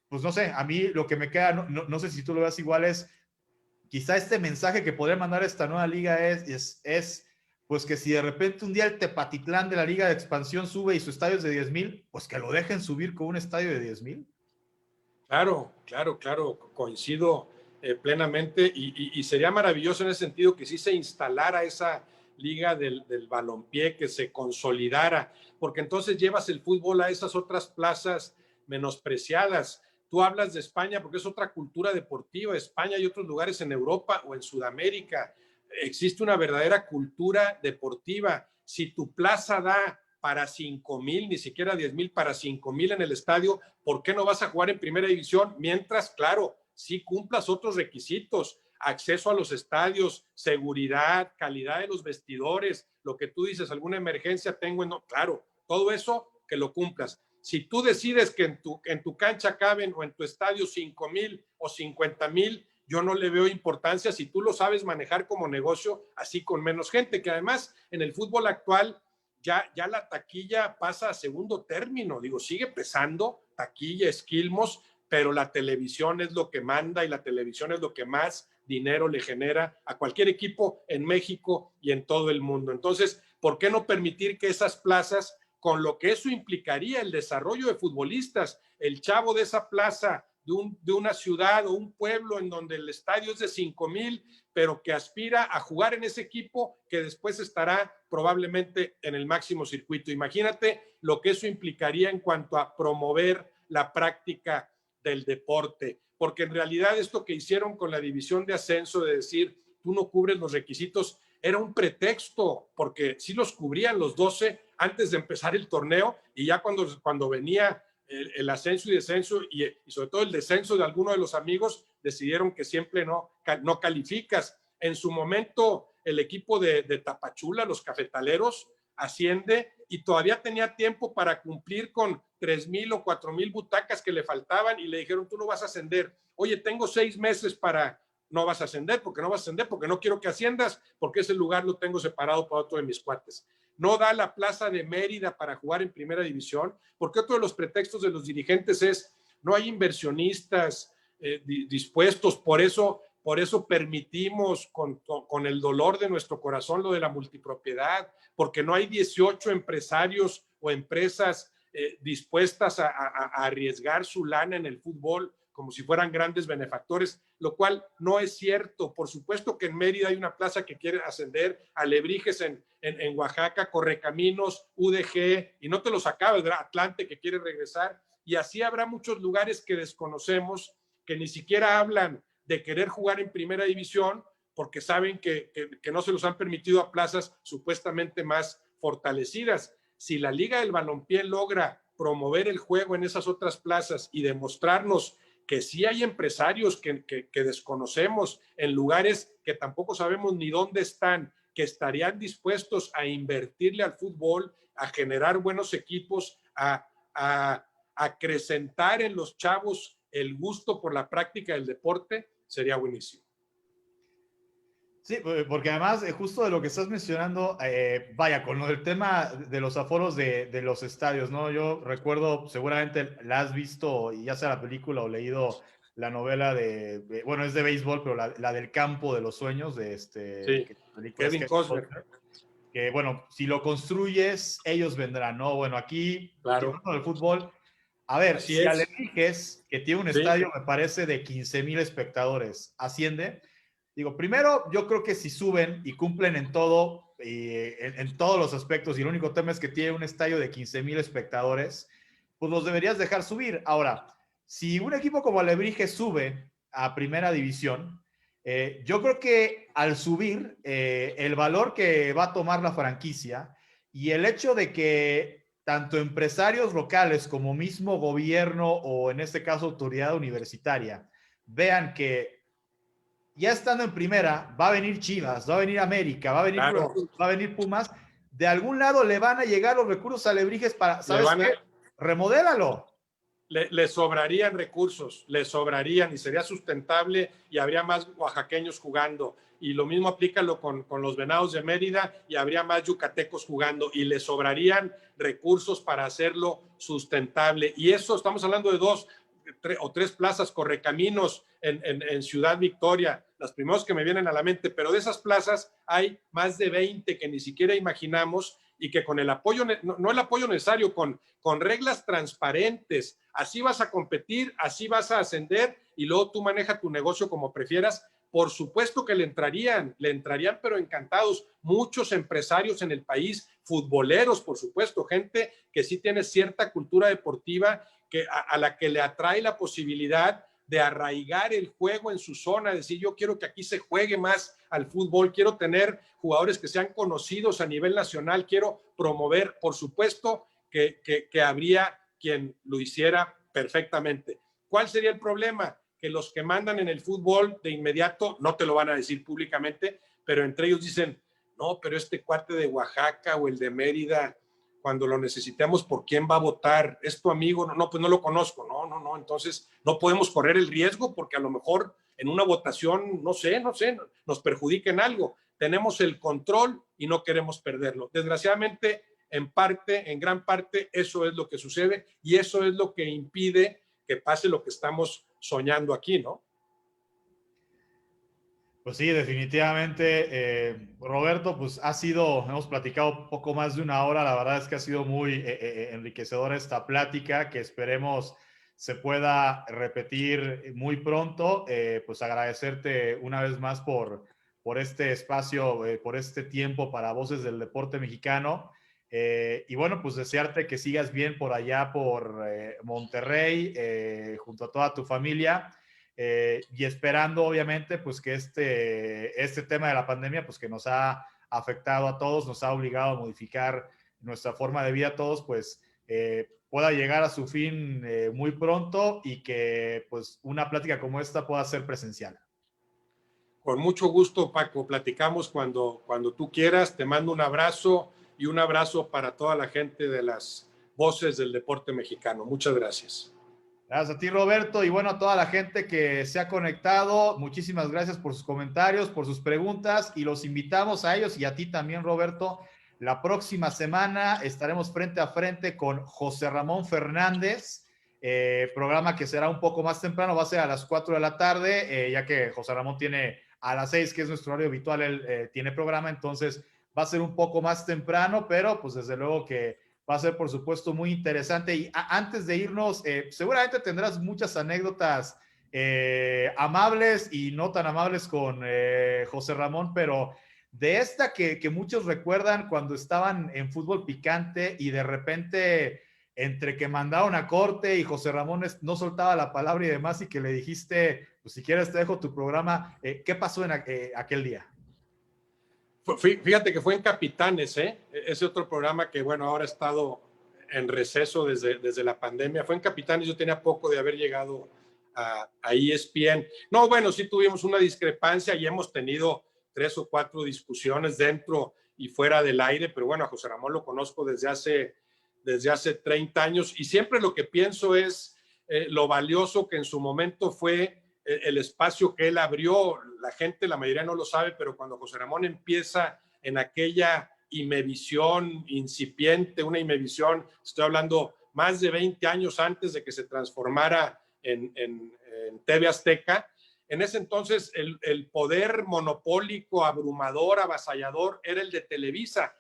pues no sé, a mí lo que me queda, no sé si tú lo ves igual, es quizá este mensaje que podría mandar esta nueva liga es pues que si de repente un día el Tepatitlán de la liga de expansión sube y su estadio es de 10,000, pues que lo dejen subir con un estadio de 10,000. Claro, coincido plenamente y sería maravilloso en ese sentido que sí se instalara esa liga del balompié, que se consolidara, porque entonces llevas el fútbol a esas otras plazas menospreciadas. Tú hablas de España porque es otra cultura deportiva. España y otros lugares en Europa o en Sudamérica existe una verdadera cultura deportiva. Si tu plaza da para 5,000, ni siquiera 10,000, para 5,000 en el estadio, ¿por qué no vas a jugar en primera división? Mientras, claro, sí cumplas otros requisitos, acceso a los estadios, seguridad, calidad de los vestidores, lo que tú dices, alguna emergencia tengo, no, claro, todo eso que lo cumplas. Si tú decides que en tu cancha caben o en tu estadio 5,000 o 50,000, yo no le veo importancia si tú lo sabes manejar como negocio, así con menos gente, que además en el fútbol actual ya la taquilla pasa a segundo término. Digo, sigue pesando taquilla, esquilmos, pero la televisión es lo que manda y la televisión es lo que más dinero le genera a cualquier equipo en México y en todo el mundo. Entonces, ¿por qué no permitir que esas plazas, con lo que eso implicaría el desarrollo de futbolistas, el chavo de esa plaza de una ciudad o un pueblo en donde el estadio es de 5,000, pero que aspira a jugar en ese equipo que después estará probablemente en el máximo circuito? Imagínate lo que eso implicaría en cuanto a promover la práctica del deporte, porque en realidad esto que hicieron con la división de ascenso, de decir, tú no cubres los requisitos, era un pretexto, porque sí los cubrían los 12 antes de empezar el torneo, y ya cuando venía el ascenso y descenso, y sobre todo el descenso de alguno de los amigos, decidieron que siempre no calificas. En su momento, el equipo de Tapachula, los cafetaleros, asciende y todavía tenía tiempo para cumplir con 3,000 o 4,000 butacas que le faltaban, y le dijeron, tú no vas a ascender. Oye, tengo 6 meses para... No vas a ascender, porque no vas a ascender, porque no quiero que asciendas, porque ese lugar lo tengo separado para otro de mis cuates. No da la plaza de Mérida para jugar en primera división, porque otro de los pretextos de los dirigentes es, no hay inversionistas dispuestos, por eso permitimos con el dolor de nuestro corazón lo de la multipropiedad, porque no hay 18 empresarios o empresas dispuestas a arriesgar su lana en el fútbol como si fueran grandes benefactores, lo cual no es cierto. Por supuesto que en Mérida hay una plaza que quiere ascender, Alebrijes en Oaxaca, Correcaminos, UDG, y no te los acabas, Atlante que quiere regresar, y así habrá muchos lugares que desconocemos, que ni siquiera hablan de querer jugar en primera división, porque saben que no se los han permitido a plazas supuestamente más fortalecidas. Si la Liga del Balompié logra promover el juego en esas otras plazas y demostrarnos que sí hay empresarios que desconocemos en lugares que tampoco sabemos ni dónde están, que estarían dispuestos a invertirle al fútbol, a generar buenos equipos, a acrecentar en los chavos el gusto por la práctica del deporte, sería buenísimo. Sí, porque además, justo de lo que estás mencionando, vaya, con lo del tema de los aforos de los estadios, ¿no? Yo recuerdo, seguramente la has visto, ya sea la película o leído la novela bueno, es de béisbol, pero la del campo de los sueños, Sí, Kevin Costner. Que, bueno, si lo construyes, ellos vendrán, ¿no? Bueno, aquí, claro, hablando del fútbol, a ver, así si es. Alebrijes, que tiene un Sí. estadio, me parece, de 15,000 espectadores, asciende. Digo, primero, yo creo que si suben y cumplen en todo, en todos los aspectos, y el único tema es que tiene un estadio de 15,000 espectadores, pues los deberías dejar subir. Ahora, si un equipo como Alebrijes sube a primera división, yo creo que al subir, el valor que va a tomar la franquicia y el hecho de que tanto empresarios locales como mismo gobierno o en este caso autoridad universitaria vean que ya estando en primera, va a venir Chivas, va a venir América, va a venir Cruz Claro. Azul, va a venir Pumas, de algún lado le van a llegar los recursos a Alebrijes para, ¿sabes qué? Remodélalo. Le sobrarían recursos, le sobrarían y sería sustentable y habría más oaxaqueños jugando. Y lo mismo aplícalo con los Venados de Mérida y habría más yucatecos jugando y le sobrarían recursos para hacerlo sustentable. Y eso estamos hablando de 2 o 3 plazas, Correcaminos en Ciudad Victoria, las primeras que me vienen a la mente, pero de esas plazas hay más de 20 que ni siquiera imaginamos y que con el apoyo, no el apoyo necesario, con reglas transparentes, así vas a competir, así vas a ascender y luego tú manejas tu negocio como prefieras. Por supuesto que le entrarían, pero encantados. Muchos empresarios en el país, futboleros, por supuesto, gente que sí tiene cierta cultura deportiva, que a la que le atrae la posibilidad de arraigar el juego en su zona, decir, yo quiero que aquí se juegue más al fútbol, quiero tener jugadores que sean conocidos a nivel nacional, quiero promover, por supuesto que habría quien lo hiciera perfectamente. ¿Cuál sería el problema? Que los que mandan en el fútbol de inmediato no te lo van a decir públicamente, pero entre ellos dicen, no, pero este cuate de Oaxaca o el de Mérida, cuando lo necesitamos, ¿por quién va a votar? ¿Es tu amigo? No, pues no lo conozco. No, entonces no podemos correr el riesgo porque a lo mejor en una votación, no sé, nos perjudiquen algo. Tenemos el control y no queremos perderlo. Desgraciadamente, en gran parte, eso es lo que sucede y eso es lo que impide que pase lo que estamos soñando aquí, ¿no? Pues sí, definitivamente, Roberto, pues hemos platicado poco más de una hora, la verdad es que ha sido muy enriquecedora esta plática, que esperemos se pueda repetir muy pronto. Pues agradecerte una vez más por este espacio, por este tiempo para Voces del Deporte Mexicano. Y bueno, pues desearte que sigas bien por allá, por Monterrey, junto a toda tu familia. y esperando obviamente pues que este tema de la pandemia pues que nos ha afectado a todos, nos ha obligado a modificar nuestra forma de vida a todos, pues pueda llegar a su fin muy pronto y que pues una plática como esta pueda ser presencial. Con mucho gusto, Paco. Platicamos cuando tú quieras. Te mando un abrazo y un abrazo para toda la gente de las voces del deporte mexicano. Muchas gracias. Gracias a ti, Roberto, y bueno, a toda la gente que se ha conectado, muchísimas gracias por sus comentarios, por sus preguntas, y los invitamos a ellos y a ti también, Roberto. La próxima semana estaremos frente a frente con José Ramón Fernández, programa que será un poco más temprano, va a ser a las 4 de la tarde, ya que José Ramón tiene a las 6, que es nuestro horario habitual, él tiene programa, entonces va a ser un poco más temprano, pero pues desde luego que va a ser, por supuesto, muy interesante. Y antes de irnos, seguramente tendrás muchas anécdotas amables y no tan amables con José Ramón, pero de esta que muchos recuerdan cuando estaban en fútbol picante y de repente entre que mandaron a corte y José Ramón no soltaba la palabra y demás y que le dijiste, pues si quieres te dejo tu programa, ¿qué pasó en aquel día? Fíjate que fue en Capitanes, ¿eh? Ese otro programa que, bueno, ahora ha estado en receso desde la pandemia. Fue en Capitanes, yo tenía poco de haber llegado a ESPN. No, bueno, sí tuvimos una discrepancia y hemos tenido 3 o 4 discusiones dentro y fuera del aire, pero bueno, a José Ramón lo conozco desde hace 30 años y siempre lo que pienso es lo valioso que en su momento fue el espacio que él abrió. La gente, la mayoría no lo sabe, pero cuando José Ramón empieza en aquella Imevisión incipiente, una Imevisión, estoy hablando más de 20 años antes de que se transformara en TV Azteca, en ese entonces el poder monopólico, abrumador, avasallador, era el de Televisa,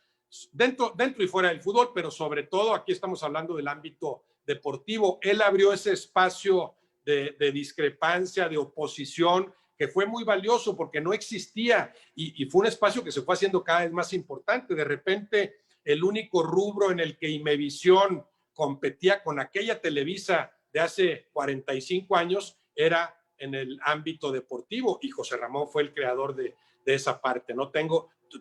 dentro y fuera del fútbol, pero sobre todo aquí estamos hablando del ámbito deportivo. Él abrió ese espacio de discrepancia, de oposición, que fue muy valioso porque no existía y fue un espacio que se fue haciendo cada vez más importante. De repente, el único rubro en el que Imevisión competía con aquella Televisa de hace 45 años era en el ámbito deportivo y José Ramón fue el creador de esa parte. ¿No?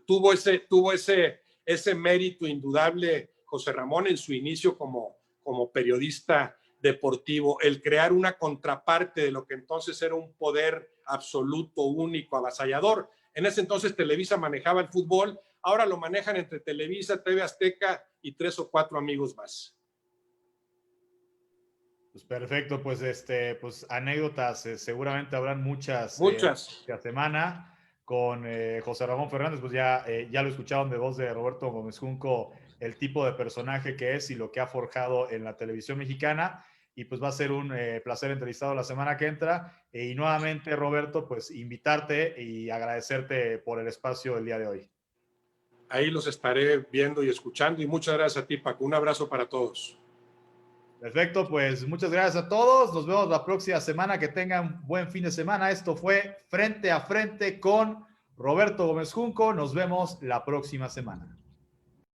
Tuvo ese mérito indudable José Ramón en su inicio como periodista deportivo, el crear una contraparte de lo que entonces era un poder absoluto, único, avasallador. En ese entonces Televisa manejaba el fútbol, ahora lo manejan entre Televisa, TV Azteca y 3 o 4 amigos más. Pues perfecto, pues anécdotas, seguramente habrán muchas esta semana con José Ramón Fernández, pues ya lo escucharon de voz de Roberto Gómez Junco, el tipo de personaje que es y lo que ha forjado en la televisión mexicana, y pues va a ser un placer entrevistado la semana que entra, y nuevamente Roberto, pues invitarte y agradecerte por el espacio el día de hoy. Ahí los estaré viendo y escuchando, y muchas gracias a ti, Paco, un abrazo para todos. Perfecto, pues muchas gracias a todos. Nos vemos la próxima semana. Que tengan buen fin de semana. Esto fue Frente a Frente con Roberto Gómez Junco. Nos vemos la próxima semana.